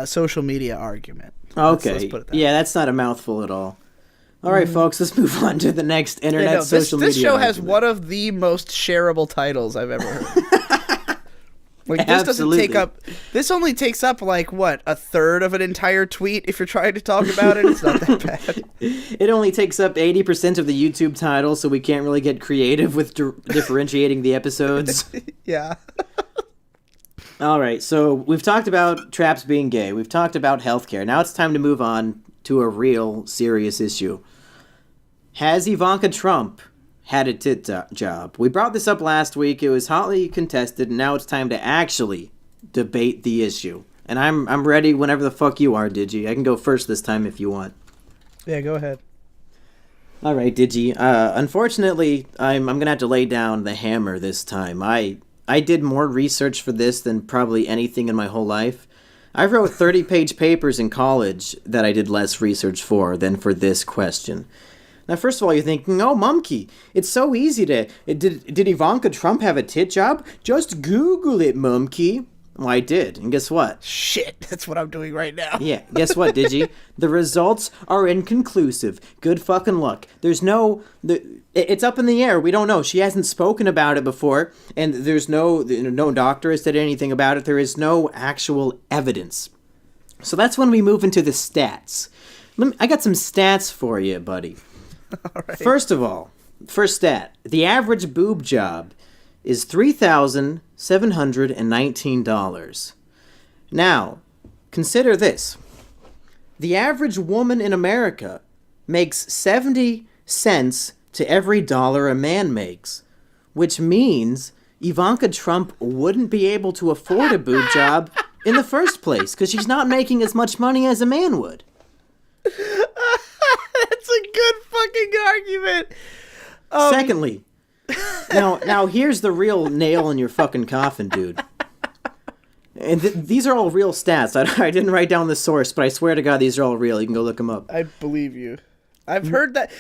social media argument. Okay. Let's put it that Yeah, that's not a mouthful at all. All right, folks, let's move on to the next internet social media. This show has argument. one of the most shareable titles I've ever heard. Like this Absolutely. doesn't take up. This only takes up like what, a third of an entire tweet if you're trying to talk about it. It's not that bad. It only takes up 80% of the YouTube title, so we can't really get creative with differentiating the episodes. Yeah. All right, so we've talked about traps being gay. We've talked about healthcare. Now it's time to move on to a real serious issue. Has Ivanka Trump had a tit job? We brought this up last week. It was hotly contested, and now it's time to actually debate the issue. And I'm ready whenever the fuck you are, Digi. I can go first this time if you want. Yeah. Go ahead. All right, Digi. Unfortunately, I'm gonna have to lay down the hammer this time. I did more research for this than probably anything in my whole life. I wrote 30-page papers in college that I did less research for than for this question. Now, first of all, you're thinking, oh, Mumkey, it's so easy to... Did Ivanka Trump have a tit job? Just Google it, Mumkey. Well, I did, and guess what? Shit, that's what I'm doing right now. Yeah, guess what, Digi? The results are inconclusive. Good fucking luck. There's no... It's up in the air. We don't know. She hasn't spoken about it before, and there's no doctor has said anything about it. There is no actual evidence. So that's when we move into the stats. I got some stats for you, buddy. All right. First of all, first stat. The average boob job is $3,719. Now, consider this. The average woman in America makes 70 cents to every dollar a man makes, which means Ivanka Trump wouldn't be able to afford a boob job in the first place because she's not making as much money as a man would. That's a good fucking argument. Secondly, now here's the real nail in your fucking coffin, dude. And these are all real stats. I didn't write down the source, but I swear to God, these are all real. You can go look them up. I believe you. I've heard that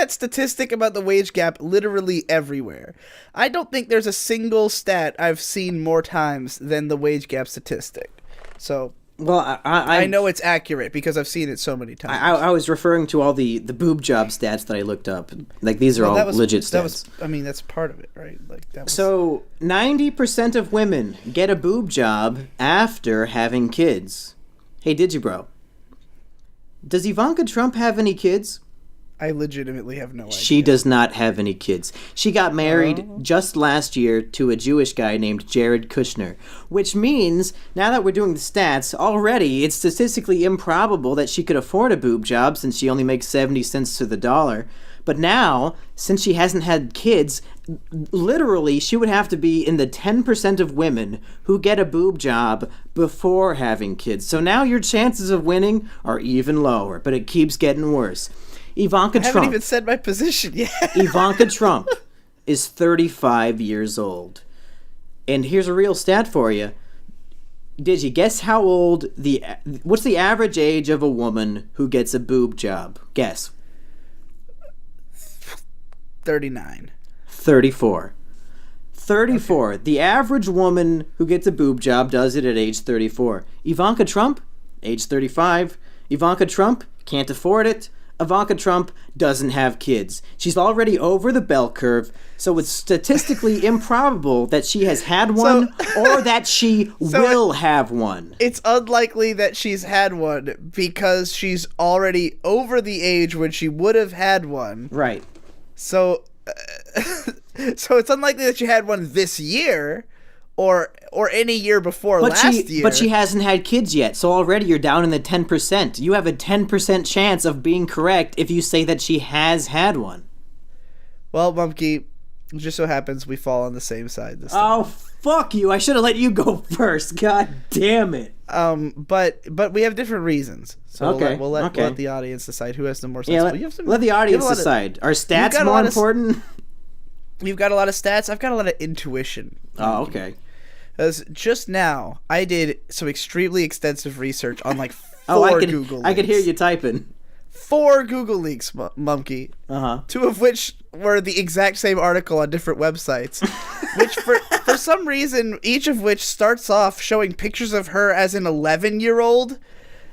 statistic about the wage gap literally everywhere. I don't think there's a single stat I've seen more times than the wage gap statistic. So, Well, I know it's accurate because I've seen it so many times. I was referring to all the boob job stats that I looked up. Like, these are all legit stats. That's part of it, right? Like that was... So, 90% of women get a boob job after having kids. Hey, bro? Does Ivanka Trump have any kids? I legitimately have no idea. She does not have any kids. She got married just last year to a Jewish guy named Jared Kushner, which means, now that we're doing the stats, already it's statistically improbable that she could afford a boob job since she only makes 70 cents to the dollar. But now, since she hasn't had kids, literally she would have to be in the 10% of women who get a boob job before having kids. So now your chances of winning are even lower, but it keeps getting worse. Ivanka Trump. I haven't even said my position yet. Ivanka Trump is 35 years old. And here's a real stat for you. Did you guess how old what's the average age of a woman who gets a boob job? Guess. 39. 34. 34. Okay. The average woman who gets a boob job does it at age 34. Ivanka Trump, age 35. Ivanka Trump can't afford it. Ivanka Trump doesn't have kids. She's already over the bell curve, so it's statistically improbable that she has had one or that she will have one. It's unlikely that she's had one because she's already over the age when she would have had one. Right. So, so it's unlikely that she had one this year, or any year before last year. But she hasn't had kids yet, so already you're down in the 10%. You have a 10% chance of being correct if you say that she has had one. Well, Mumkey, it just so happens we fall on the same side this time. Oh, fuck you! I should have let you go first. God damn it. But we have different reasons. So Okay, we'll let the audience decide who has the more sense. Yeah, But you have some, let the audience you have a lot of- decide. Are stats got a more lot of- important? You've got a lot of stats. I've got a lot of intuition. Oh, okay. Because just now, I did some extremely extensive research on like Google I could hear links. you typing. 4 Google leaks, Mumkey. Uh-huh. 2 of which were the exact same article on different websites. Which, for some reason, each of which starts off showing pictures of her as an 11-year-old.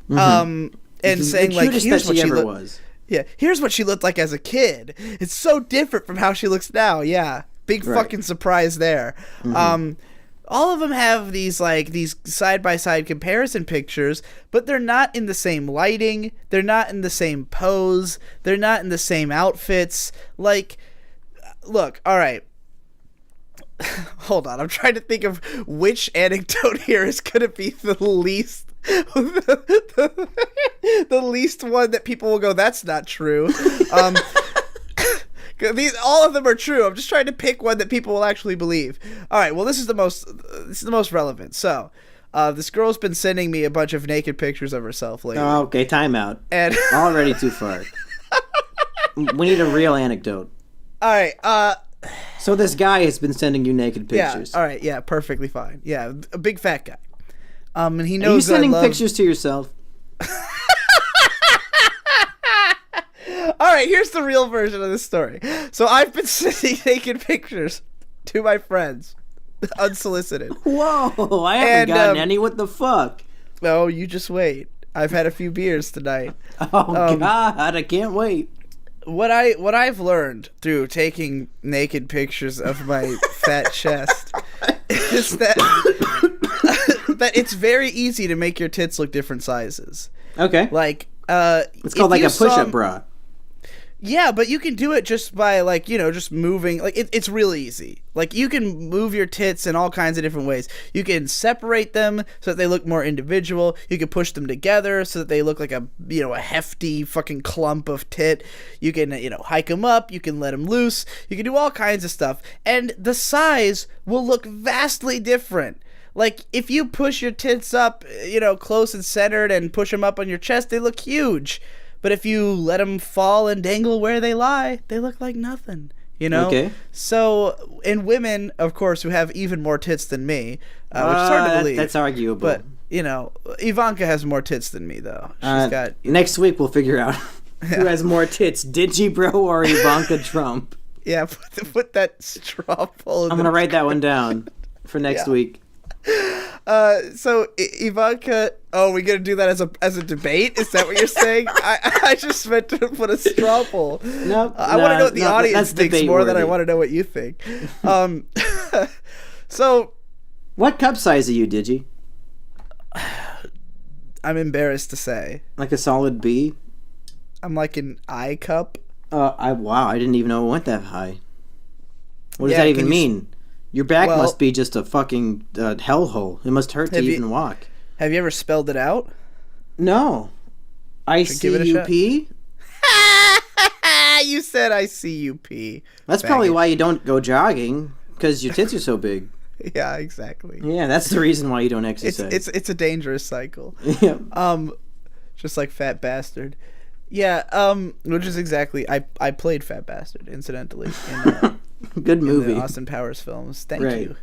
And saying, like, here's what she was. Yeah, here's what she looked like as a kid. It's so different from how she looks now. Yeah, big fucking surprise there. All of them have these side-by-side comparison pictures, but they're not in the same lighting. They're not in the same pose. They're not in the same outfits. Like, look, all right. Hold on. I'm trying to think of which anecdote here is going to be the least... the least one that people will go, that's not true. All of them are true. I'm just trying to pick one that people will actually believe. All right, well, this is the most relevant. So, this girl's been sending me a bunch of naked pictures of herself lately. Oh, okay, timeout. And Already too far. We need a real anecdote. all right, So this guy has been sending you naked pictures. yeah, all right, yeah, perfectly fine. Yeah, a big fat guy. And he knows Are you that I sending love... pictures to yourself? All right, here's the real version of the story. So I've been sending naked pictures to my friends, unsolicited. Whoa, I haven't gotten any. What the fuck? Oh, you just wait. I've had a few beers tonight. Oh, God, I can't wait. What I've learned through taking naked pictures of my fat chest is that that it's very easy to make your tits look different sizes. Okay. Like, it's called like a push-up bra. Yeah, but you can do it just by, like, you know, just moving. Like, it's really easy. Like, you can move your tits in all kinds of different ways. You can separate them so that they look more individual. You can push them together so that they look like a hefty fucking clump of tit. You can, hike them up. You can let them loose. You can do all kinds of stuff. And the size will look vastly different. Like, if you push your tits up, close and centered and push them up on your chest, they look huge. But if you let them fall and dangle where they lie, they look like nothing, Okay. So, in women, of course, who have even more tits than me, which is hard to believe. That's arguable. But, Ivanka has more tits than me, though. She's got... Next week, we'll figure out who has more tits, Digibro or Ivanka Trump. Yeah, put that straw poll in I'm going to write that one down for next week. So Ivanka, we're gonna do that as a debate? Is that what you're saying? I just meant to put a straw poll. Nope. I want to know what the audience thinks more than I want to know what you think. So, what cup size are you, Digi? I'm embarrassed to say. Like a solid B? I'm like an I cup. Wow, I didn't even know it went that high. What does that even mean? Your back must be just a fucking hellhole. It must hurt to even walk. Have you ever spelled it out? No. ICUP? You said ICUP. That's probably why you don't go jogging, because your tits are so big. Yeah, exactly. Yeah, that's the reason why you don't exercise. It's a dangerous cycle. Yeah. Just like Fat Bastard. Yeah, which is exactly... I played Fat Bastard, incidentally, in... Good movie. In the Austin Powers films. Thank you.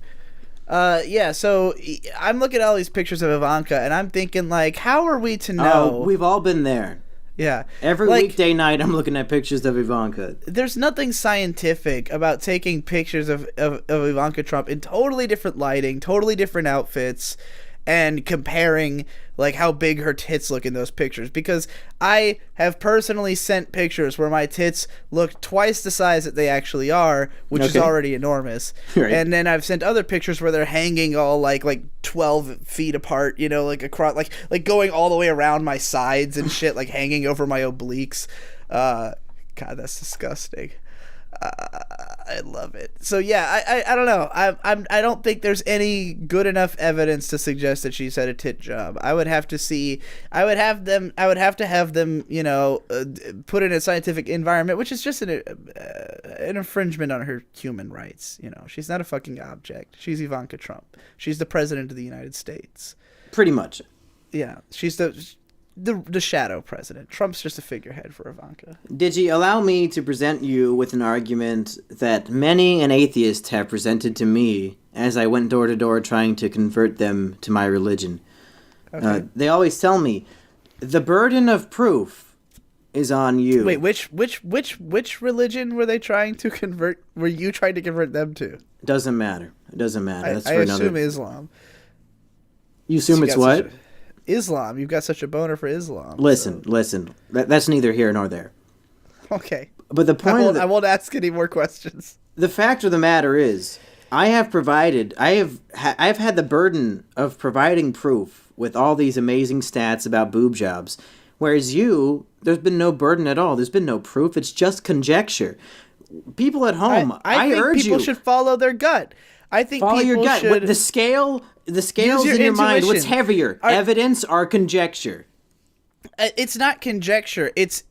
Yeah, so I'm looking at all these pictures of Ivanka, and I'm thinking, like, how are we to know? We've all been there. Yeah. Every weekday night, I'm looking at pictures of Ivanka. There's nothing scientific about taking pictures of Ivanka Trump in totally different lighting, totally different outfits, and comparing like how big her tits look in those pictures, because I have personally sent pictures where my tits look twice the size that they actually are, which is already enormous. Right. And then I've sent other pictures where they're hanging all like 12 feet apart, you know, like across, like going all the way around my sides and shit, like hanging over my obliques. God, that's disgusting. I love it. So yeah, I don't know. I don't think there's any good enough evidence to suggest that she's had a tit job. I would have to see. I would have to have them, you know, put in a scientific environment, which is just an infringement on her human rights. You know, she's not a fucking object. She's Ivanka Trump. She's the president of the United States. Pretty much. Yeah, she's the shadow president. Trump's just a figurehead for Ivanka. Digi, allow me to present you with an argument that many an atheist have presented to me as I went door to door trying to convert them to my religion. Okay. They always tell me, the burden of proof is on you. Wait, which religion were they trying to convert? Were you trying to convert them to? Doesn't matter. It doesn't matter. That's I for another. assume Islam. You assume it's what? Islam. You've got such a boner for Islam. Listen. That's neither here nor there. Okay. But the point I won't ask any more questions. The fact of the matter is, I have had the burden of providing proof with all these amazing stats about boob jobs, whereas there's been no burden at all. There's been no proof. It's just conjecture. People at home, I think urge people you should follow their gut. I think follow people your gut. should. The scales your in your mind. What's intuition. heavier, evidence or conjecture? It's not conjecture. It's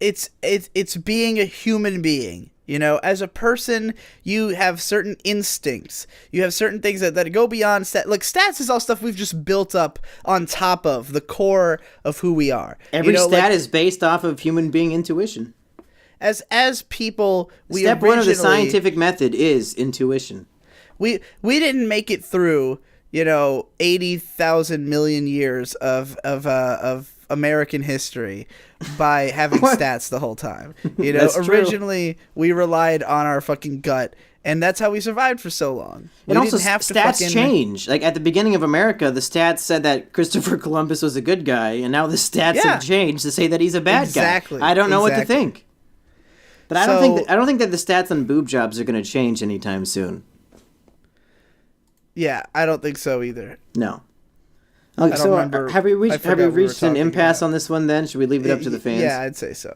being a human being. You know, as a person, you have certain instincts. You have certain things that go beyond stats. Like, stats is all stuff we've just built up on top of the core of who we are. Every stat is based off of human being intuition. As people, Step one of the scientific method is intuition. We didn't make it through, 80,000 million years of American history by having stats the whole time. That's originally we relied on our fucking gut, and that's how we survived for so long. And also, stats change. Like, at the beginning of America, the stats said that Christopher Columbus was a good guy, and now the stats have changed to say that he's a bad guy. I don't know what to think. But I don't think that the stats on boob jobs are going to change anytime soon. Yeah, I don't think so either. No. Okay, so have we reached an impasse on this one then? Should we leave it up to the fans? Yeah, I'd say so.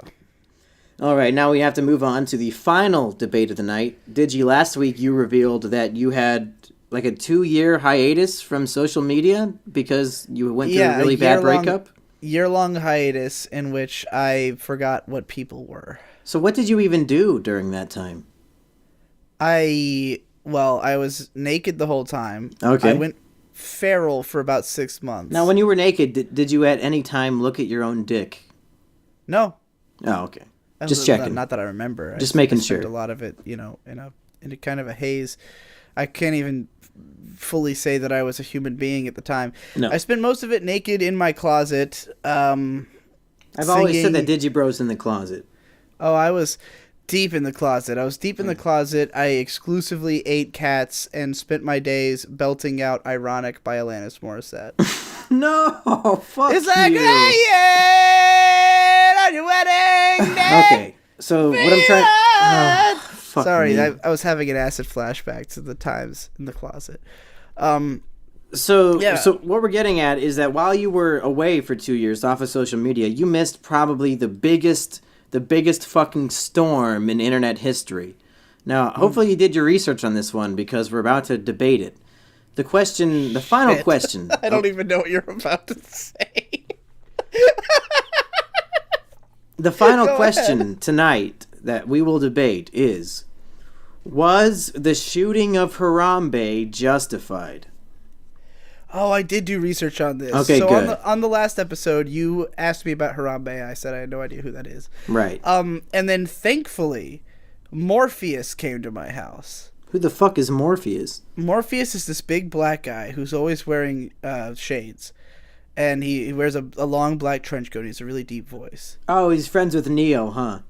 All right, now we have to move on to the final debate of the night. Digi, last week you revealed that you had like a 2-year hiatus from social media because you went through a really bad breakup? Year-long hiatus in which I forgot what people were. So what did you even do during that time? I was naked the whole time. Okay. I went feral for about 6 months. Now, when you were naked, did you at any time look at your own dick? No. Oh, okay. Just checking. Not that I remember. Just making sure. A lot of it, in a kind of a haze. I can't even fully say that I was a human being at the time. No. I spent most of it naked in my closet. I've always said that Digibro's in the closet. Oh, I was deep in the closet. I was deep in the closet. I exclusively ate cats and spent my days belting out "Ironic" by Alanis Morissette. No, fuck it's like you. On your wedding day. Okay, so what I'm trying. Fuck Sorry, me. I was having an acid flashback to the times in the closet. So what we're getting at is that while you were away for 2 years off of social media, you missed probably the biggest fucking storm in internet history. Now, hopefully you did your research on this one because we're about to debate it. The final question. I don't even know what you're about to say. The final question tonight that we will debate is, was the shooting of Harambe justified? Oh, I did do research on this. Okay, so good. On the last episode, you asked me about Harambe. I said I had no idea who that is. Right. And then thankfully, Morpheus came to my house. Who the fuck is Morpheus? Morpheus is this big black guy who's always wearing shades. And he wears a long black trench coat. He has a really deep voice. Oh, he's friends with Neo, huh?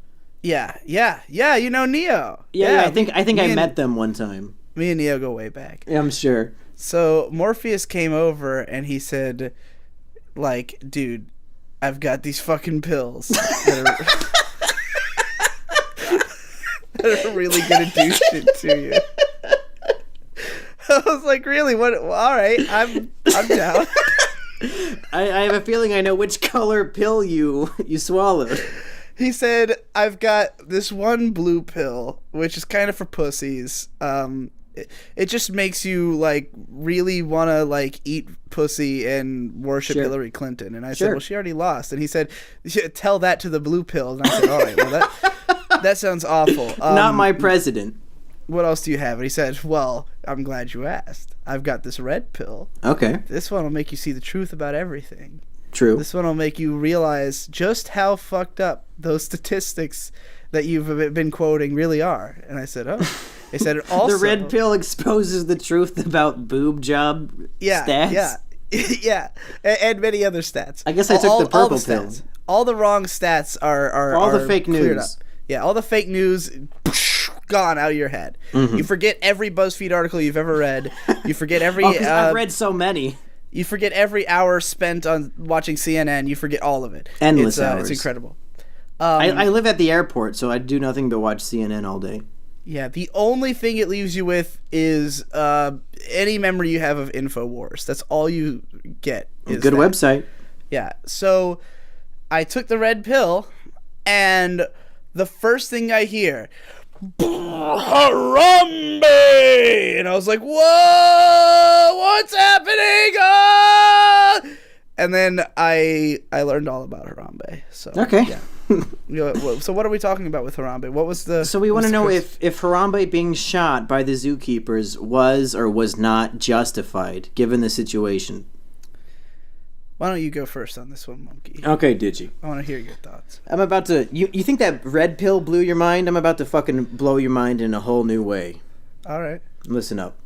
Yeah, you know Neo. Yeah, I think I met them one time. Me and Neo go way back. Yeah, I'm sure. So Morpheus came over and he said, like, dude, I've got these fucking pills that are really gonna do shit to you. I was like, really? What? Well, all right, I'm down. I have a feeling I know which color pill you swallowed. He said, I've got this one blue pill, which is kind of for pussies. It just makes you, like, really want to, like, eat pussy and worship Hillary Clinton. And I said, well, she already lost. And he said, tell that to the blue pill. And I said, all right, well, that sounds awful. Not my president. What else do you have? And he said, well, I'm glad you asked. I've got this red pill. Okay. This one will make you see the truth about everything. True. This one will make you realize just how fucked up those statistics that you've been quoting really are. And I said, oh. They said it also... The red pill exposes the truth about boob job stats? Yeah. Yeah. And many other stats. I guess I took the purple pill. All the wrong stats are all the fake news. Yeah, all the fake news... gone out of your head. Mm-hmm. You forget every BuzzFeed article you've ever read. You forget every... I've read so many. You forget every hour spent on watching CNN. You forget all of it. Endless hours. It's incredible. I live at the airport, so I do nothing but watch CNN all day. Yeah, the only thing it leaves you with is any memory you have of InfoWars. That's all you get. Is good website. Yeah, so I took the red pill, and the first thing I hear... Harambe! And I was like, whoa, what's happening? Ah! And then I learned all about Harambe. So okay. Yeah. So what are we talking about with Harambe? What was the... So we want to know if Harambe being shot by the zookeepers was or was not justified, given the situation. Why don't you go first on this one, Monkey? Okay, Digi. I want to hear your thoughts. I'm about to... You think that red pill blew your mind? I'm about to fucking blow your mind in a whole new way. All right. Listen up.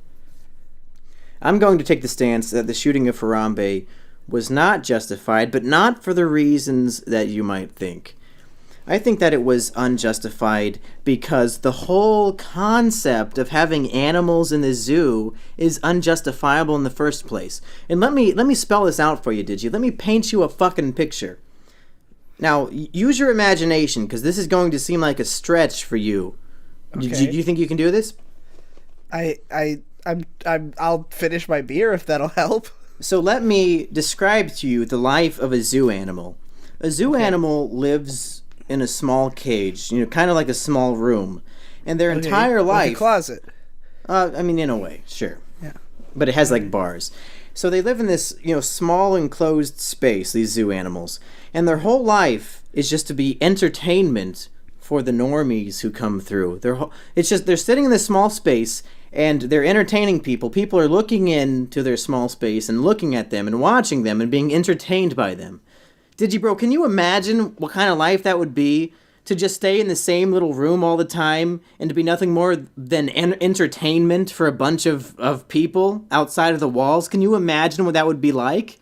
I'm going to take the stance that the shooting of Harambe was not justified, but not for the reasons that you might think. I think that it was unjustified because the whole concept of having animals in the zoo is unjustifiable in the first place. And let me spell this out for you, did you? Let me paint you a fucking picture. Now, use your imagination, because this is going to seem like a stretch for you. Okay. Do you think you can do this? I'll finish my beer if that'll help. So let me describe to you the life of a zoo animal. A zoo animal lives in a small cage, kind of like a small room, and their entire life... Like a closet. I mean, in a way, sure. Yeah. But it has, like, bars. So they live in this, small enclosed space, these zoo animals, and their whole life is just to be entertainment for the normies who come through. It's just, they're sitting in this small space, and they're entertaining people. People are looking into their small space and looking at them and watching them and being entertained by them. Bro, can you imagine what kind of life that would be to just stay in the same little room all the time and to be nothing more than entertainment for a bunch of people outside of the walls? Can you imagine what that would be like?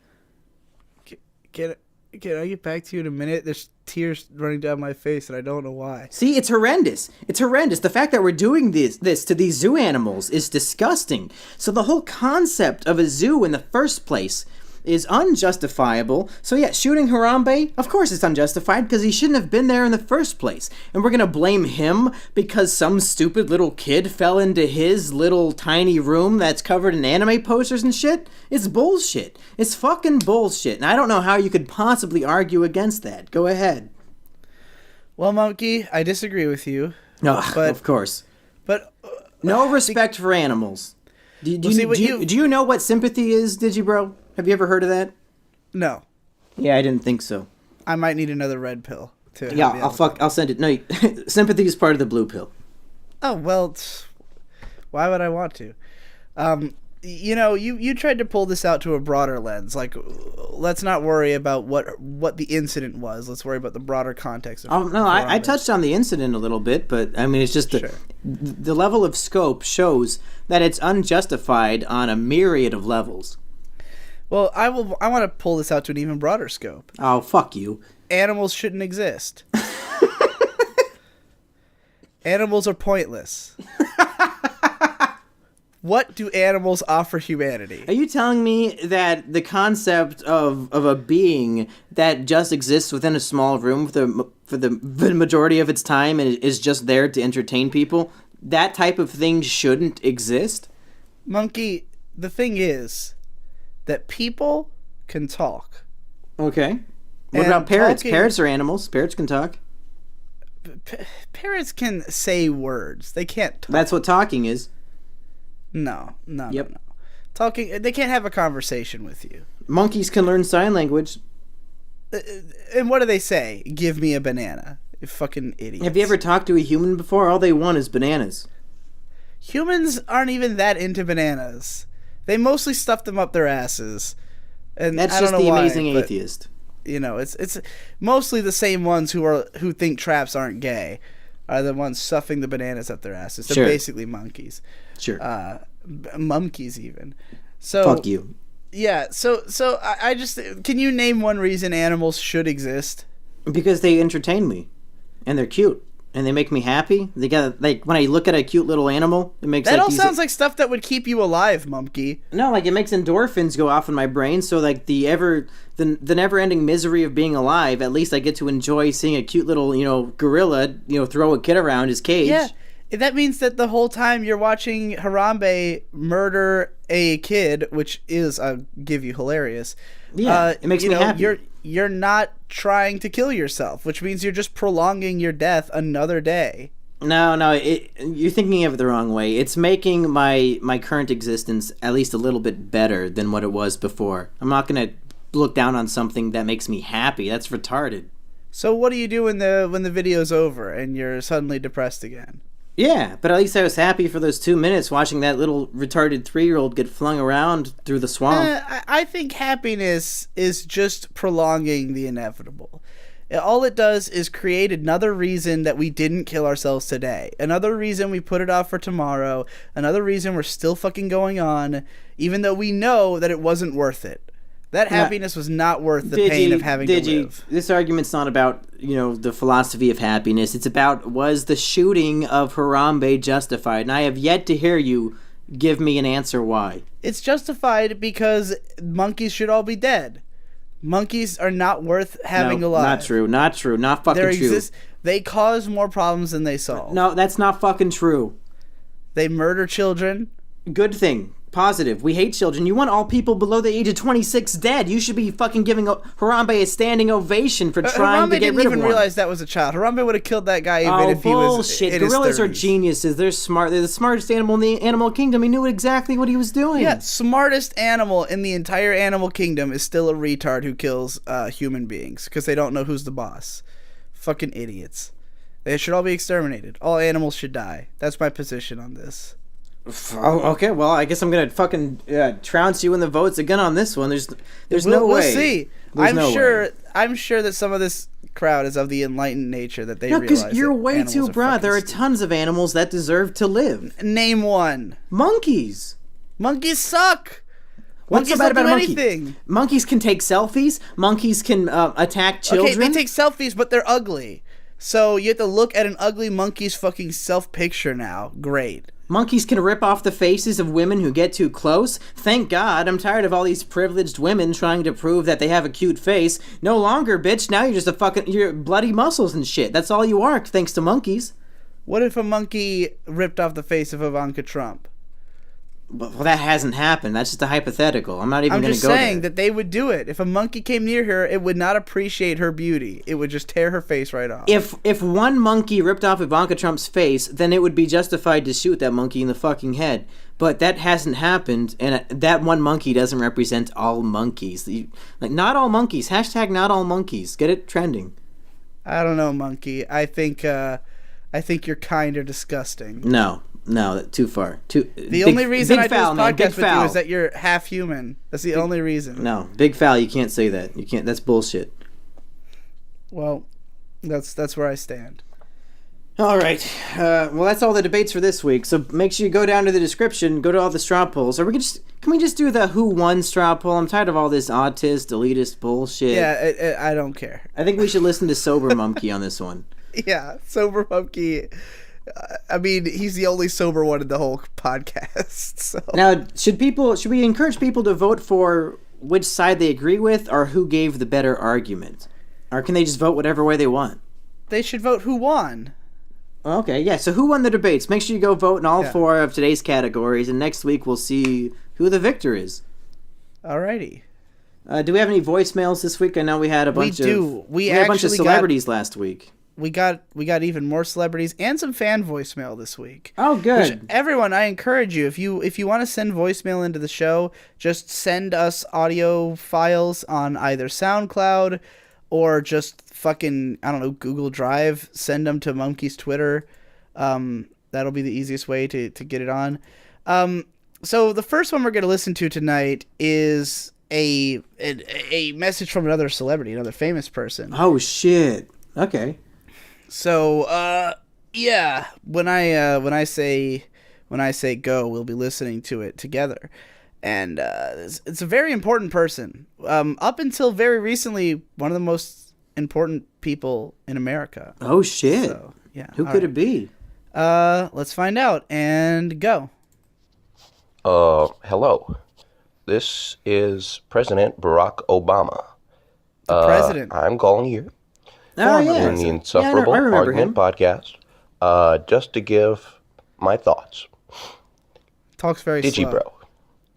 Can I get back to you in a minute? There's tears running down my face and I don't know why. See, it's horrendous. It's horrendous. The fact that we're doing this to these zoo animals is disgusting. So the whole concept of a zoo in the first place is unjustifiable. So yeah, shooting Harambe, of course it's unjustified because he shouldn't have been there in the first place. And we're gonna blame him because some stupid little kid fell into his little tiny room that's covered in anime posters and shit? It's bullshit. It's fucking bullshit. And I don't know how you could possibly argue against that. Go ahead. Well, Monkey, I disagree with you. Oh, but, of course. But no respect for animals. Do you know what sympathy is, Digibro? Have you ever heard of that? No. Yeah, I didn't think so. I might need another red pill. I'll send it. No, sympathy is part of the blue pill. Oh, well, why would I want to? You tried to pull this out to a broader lens. Like, let's not worry about what the incident was. Let's worry about the broader context of no, I touched on the incident a little bit, but I mean, it's just the level of scope shows that it's unjustified on a myriad of levels. Well, I want to pull this out to an even broader scope. Oh, fuck you. Animals shouldn't exist. Animals are pointless. What do animals offer humanity? Are you telling me that the concept of a being that just exists within a small room for the majority of its time and is just there to entertain people, that type of thing shouldn't exist? Monkey, the thing is that people can talk. Okay. What And about parrots? talking- Parrots are animals. Parrots can talk. Parrots can say words. They can't talk. That's what talking is. No. Yep. No. Talking, they can't have a conversation with you. Monkeys can learn sign language. And what do they say? Give me a banana. You fucking idiots. Have you ever talked to a human before? All they want is bananas. Humans aren't even that into bananas. They mostly stuff them up their asses. And That's I don't just know the why, amazing but, atheist. You know, it's mostly the same ones who think traps aren't gay are the ones stuffing the bananas up their asses. They're Sure. basically monkeys. Sure. Monkeys even. So Fuck you. Yeah, so I just, can you name one reason animals should exist? Because they entertain me. And they're cute. And they make me happy. They got, like, when I look at a cute little animal, it makes That like all these, sounds like stuff that would keep you alive, Monkey. No, like, it makes endorphins go off in my brain, so, like, the never-ending misery of being alive, at least I get to enjoy seeing a cute little, gorilla, throw a kid around his cage. Yeah, that means that the whole time you're watching Harambe murder a kid, which is, I'll give you, hilarious. Yeah, it makes me happy. You're not trying to kill yourself, which means you're just prolonging your death another day. No, you're thinking of it the wrong way. It's making my current existence at least a little bit better than what it was before. I'm not going to look down on something that makes me happy. That's retarded. So what do you do when the video's over and you're suddenly depressed again? Yeah, but at least I was happy for those 2 minutes watching that little retarded 3-year-old get flung around through the swamp. I think happiness is just prolonging the inevitable. All it does is create another reason that we didn't kill ourselves today. Another reason we put it off for tomorrow. Another reason we're still fucking going on, even though we know that it wasn't worth it. That happiness was not worth the pain of having to live. This argument's not about, the philosophy of happiness. It's about, was the shooting of Harambe justified? And I have yet to hear you give me an answer why. It's justified because monkeys should all be dead. Monkeys are not worth having alive. Not true. Not fucking true. They cause more problems than they solve. No, that's not fucking true. They murder children. Good thing. Positive. We hate children. You want all people below the age of 26 dead. You should be fucking giving Harambe a standing ovation for trying to get rid of one. Harambe didn't even realize that was a child. Harambe would have killed that guy even if he was bullshit. in his Gorillas are 30s. geniuses. They're smart. They're the smartest animal in the animal kingdom. He knew exactly what he was doing. Yeah, smartest animal in the entire animal kingdom is still a retard who kills human beings because they don't know who's the boss. Fucking idiots. They should all be exterminated. All animals should die. That's my position on this. Oh, okay. Well, I guess I'm gonna fucking trounce you in the votes again on this one. There's no way. We'll see. There's no way. I'm sure that some of this crowd is of the enlightened nature that they No, realize. because you're that way animals too are broad. fucking There are stupid. tons of animals that deserve to live. Name one. Monkeys. Monkeys suck. What's so Monkeys bad don't about a do monkey? anything. Monkeys can take selfies. Monkeys can attack children. Okay, they take selfies, but they're ugly. So you have to look at an ugly monkey's fucking self-picture now. Great. Monkeys can rip off the faces of women who get too close. Thank God, I'm tired of all these privileged women trying to prove that they have a cute face. No longer, bitch. Now you're just you're bloody muscles and shit. That's all you are, thanks to monkeys. What if a monkey ripped off the face of Ivanka Trump? Well, that hasn't happened. That's just a hypothetical. I'm not even I'm going to just go saying there. that they would do it. If a monkey came near her, it would not appreciate her beauty. It would just tear her face right off. If one monkey ripped off Ivanka Trump's face, then it would be justified to shoot that monkey in the fucking head. But that hasn't happened, and that one monkey doesn't represent all monkeys. Like, not all monkeys. Hashtag not all monkeys. Get it trending. I don't know, monkey. I think you're kind of disgusting. No, too far. The only reason I do this podcast with foul. you is that you're half human. That's the only reason. No, big foul. You can't say that. You can't. That's bullshit. Well, that's where I stand. All right. Well, that's all the debates for this week. So make sure you go down to the description. Go to all the straw polls. Can we just do the who won straw poll? I'm tired of all this autist, elitist bullshit. Yeah, I don't care. I think we should listen to Sober Monkey on this one. Yeah, Sober Monkey. I mean, he's the only sober one in the whole podcast. So. Now, should we encourage people to vote for which side they agree with, or who gave the better argument, or can they just vote whatever way they want? They should vote who won. Okay, yeah. So who won the debates? Make sure you go vote in all 4 of today's categories, and next week we'll see who the victor is. Alrighty. Do we have any voicemails this week? I know we had a bunch We had a bunch of celebrities last week. We got even more celebrities and some fan voicemail this week. Oh, good. Which, everyone, I encourage you, if you want to send voicemail into the show, just send us audio files on either SoundCloud or just fucking, I don't know, Google Drive. Send them to Monkey's Twitter. That'll be the easiest way to get it on. So the first one we're going to listen to tonight is a message from another celebrity, another famous person. Oh shit. Okay. So yeah, when I say go, we'll be listening to it together. And it's a very important person. Up until very recently, one of the most important people in America. Oh shit. So, yeah. Who could it be? Let's find out and go. Hello. This is President Barack Obama. The president. I'm calling you Oh yeah. in the Insufferable I remember Argument him. podcast, just to give my thoughts. Talks very slow. Digibro,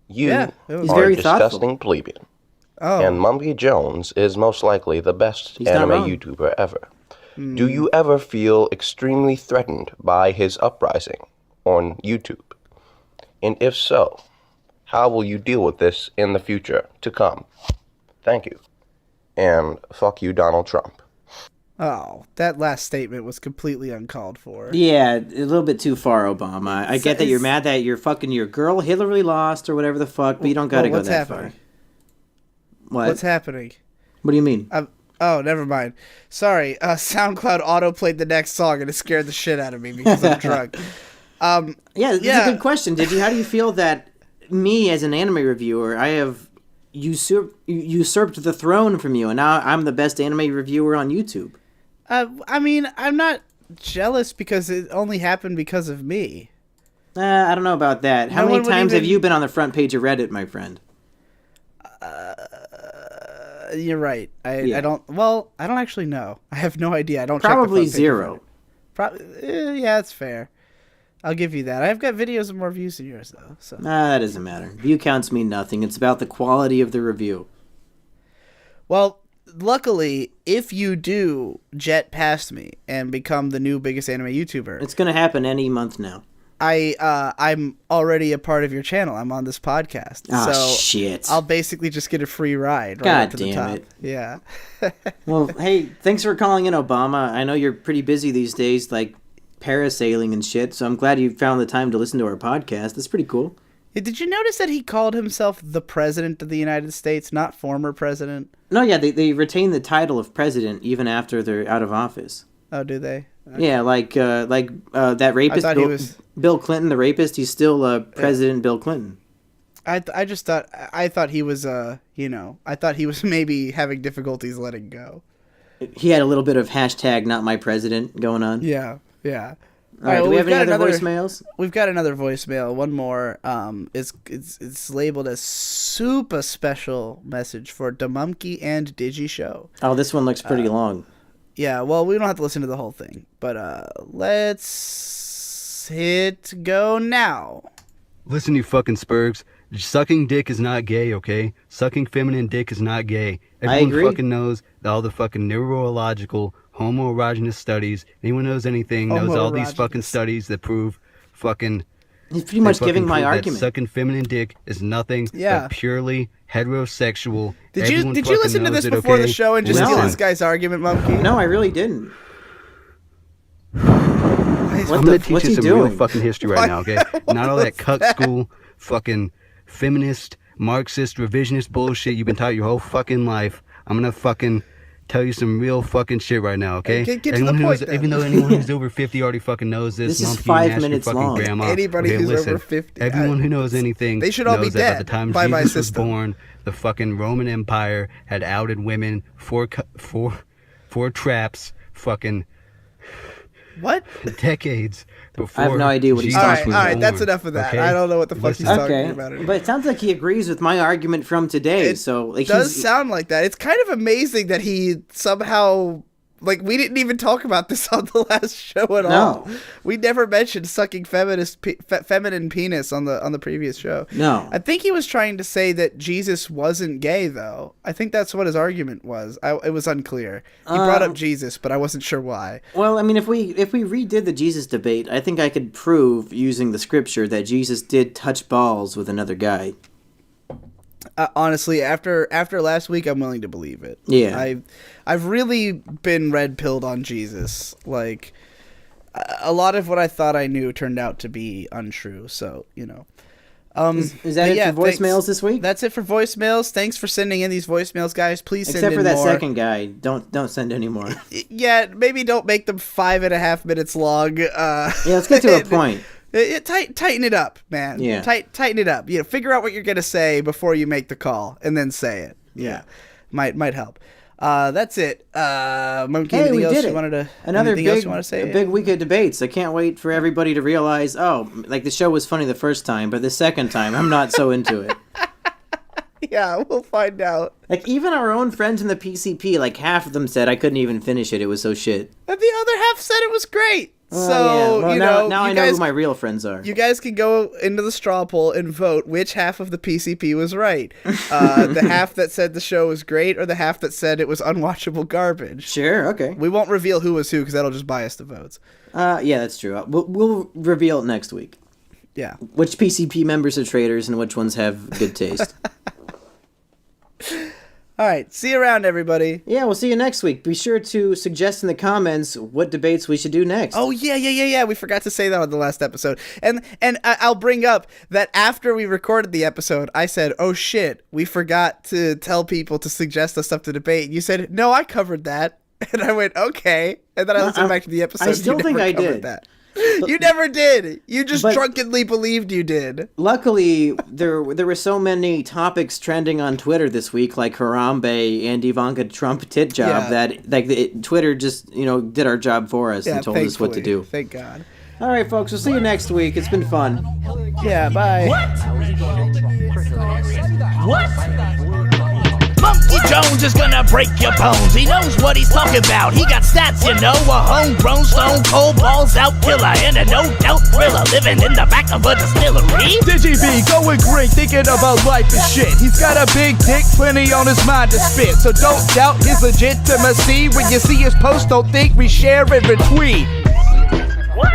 you Yeah, it was He's are very a disgusting thoughtful. plebeian. Oh. And Mumpy Jones is most likely the best He's not anime wrong. YouTuber ever. Do you ever feel extremely threatened by his uprising on YouTube? And if so, how will you deal with this in the future to come? Thank you. And fuck you, Donald Trump. Oh, that last statement was completely uncalled for. Yeah, a little bit too far, Obama. I get that you're mad that your girl Hillary lost or whatever the fuck, but you don't gotta go that far. What? What's happening? What do you mean? Oh, never mind. Sorry, SoundCloud auto-played the next song and it scared the shit out of me because I'm drunk. Yeah, that's a good question. How do you feel that me as an anime reviewer, I have usurped the throne from you, and now I'm the best anime reviewer on YouTube? I mean, I'm not jealous because it only happened because of me. I don't know about that. How No many one would times have even- you been on the front page of Reddit, my friend? You're right. Yeah. I don't actually know. I have no idea. I don't Probably check the front page of zero. Reddit. Yeah, that's fair. I'll give you that. I've got videos with more views than yours, though. So. That doesn't matter. View counts mean nothing. It's about the quality of the review. Well, luckily, if you do jet past me and become the new biggest anime YouTuber, It's gonna happen any month now. I'm already a part of your channel. I'm on this podcast. Oh, so shit. I'll basically just get a free ride right God up to the damn top. it. Yeah. Well, hey, thanks for calling in, Obama. I know you're pretty busy these days, like parasailing and shit, so I'm glad you found the time to listen to our podcast. That's pretty cool. Did you notice that he called himself the President of the United States, not former president? No, yeah, they retain the title of president even after they're out of office. Oh, do they? Yeah, like that rapist, thought he was- Bill Clinton, the rapist. He's still President Bill Clinton. I thought he was I thought he was maybe having difficulties letting go. He had a little bit of hashtag not my president going on. Yeah. All right, do we have any other voicemails? We've got another voicemail. One more. It's labeled as super special message for Demumkey and Digi Show. Oh, this one looks pretty long. Yeah, well, we don't have to listen to the whole thing, but let's hit go now. Listen, you fucking spurgs. Sucking dick is not gay, okay? Sucking feminine dick is not gay. Everyone agree. fucking knows all the fucking neurological homoerogenous studies. Anyone knows anything knows all these fucking Homoerogenous. studies that prove fucking... He's pretty much they fucking giving my prove that argument. Sucking feminine dick is nothing Yeah. but purely heterosexual. Did you Everyone did you fucking listen to knows this it, before the okay? show and just No. steal this guy's argument, Monkey? No, I really didn't. I'm What gonna the? teach What's you he some doing? real fucking history right now, okay? Not all that cuck school, fucking feminist, Marxist, revisionist bullshit you've been taught your whole fucking life. I'm gonna fucking tell you some real fucking shit right now, okay? Get to the Anyone point, who's, then. even though anyone who's over 50 already fucking knows this. This is Monkey, 5 ask your minutes fucking long. Grandma. Anybody Okay, who's listen, over 50, everyone who knows anything they should all be knows that by the dead time by my Jesus was system. born, the fucking Roman Empire had outed women for traps, fucking What? Decades before. I have no idea what he's Jesus talking was All right, born, that's enough of that. okay? I don't know what the fuck he's Listen. talking Okay, about it. but it sounds like he agrees with my argument from today. It so like, does he's, sound like that. It's kind of amazing that he somehow, like, we didn't even talk about this on the last show at all. We never mentioned sucking feminine penis on the previous show. No. I think he was trying to say that Jesus wasn't gay, though. I think that's what his argument was. It was unclear. He brought up Jesus, but I wasn't sure why. Well, I mean, if we redid the Jesus debate, I think I could prove using the scripture that Jesus did touch balls with another guy. Honestly, after last week, I'm willing to believe it. Yeah. I've really been red-pilled on Jesus. Like, a lot of what I thought I knew turned out to be untrue. So, you know. Is that it for voicemails this week? That's it for voicemails. Thanks for sending in these voicemails, guys. Please send Except in for that more. second guy. Don't send any more. Yeah, maybe don't make them 5.5 minutes long. Yeah, let's get to a point. Tighten it up, man. Yeah. Tighten it up. You know, figure out what you're gonna say before you make the call, and then say it. Yeah. Might help. That's it. Monkey, Hey, anything we else did you it. wanted to? Another anything else big, you want to say? a big week of debates. I can't wait for everybody to realize, oh, like the show was funny the first time, but the second time, I'm not so into it. Yeah, we'll find out. Like, even our own friends in the PCP, like, half of them said I couldn't even finish it. It was so shit. And the other half said it was great. Oh, So yeah. Well, you now, know, now you I know guys, who my real friends are. you guys can go into the straw poll and vote which half of the PCP was right. The half that said the show was great, or the half that said it was unwatchable garbage. Sure, okay. We won't reveal who was who because that'll just bias the votes. Yeah, that's true. We'll reveal it next week. Yeah. Which PCP members are traitors and which ones have good taste. All right. See you around, everybody. Yeah, we'll see you next week. Be sure to suggest in the comments what debates we should do next. Oh yeah. We forgot to say that on the last episode. And I'll bring up that after we recorded the episode, I said, "Oh shit, we forgot to tell people to suggest us stuff to debate." You said, "No, I covered that." And I went, "Okay." And then I listened back to the episode. I still you think never I covered did. That. You never did. You just But- drunkenly believed you did. Luckily, there were so many topics trending on Twitter this week, like Harambe and Ivanka Trump tit job, Yeah. that like Twitter just did our job for us and told us what to do. Thank God. All right, folks, we'll see you next week. It's been fun. Yeah. Bye. Monkey Jones is gonna break your bones. He knows what he's talking about. He got stats, you know. A homegrown stone cold balls out killer and a no doubt thriller living in the back of a distillery. Digi B going green, thinking about life and shit. He's got a big dick, plenty on his mind to spit. So don't doubt his legitimacy. When you see his post, don't think we share and retweet. What?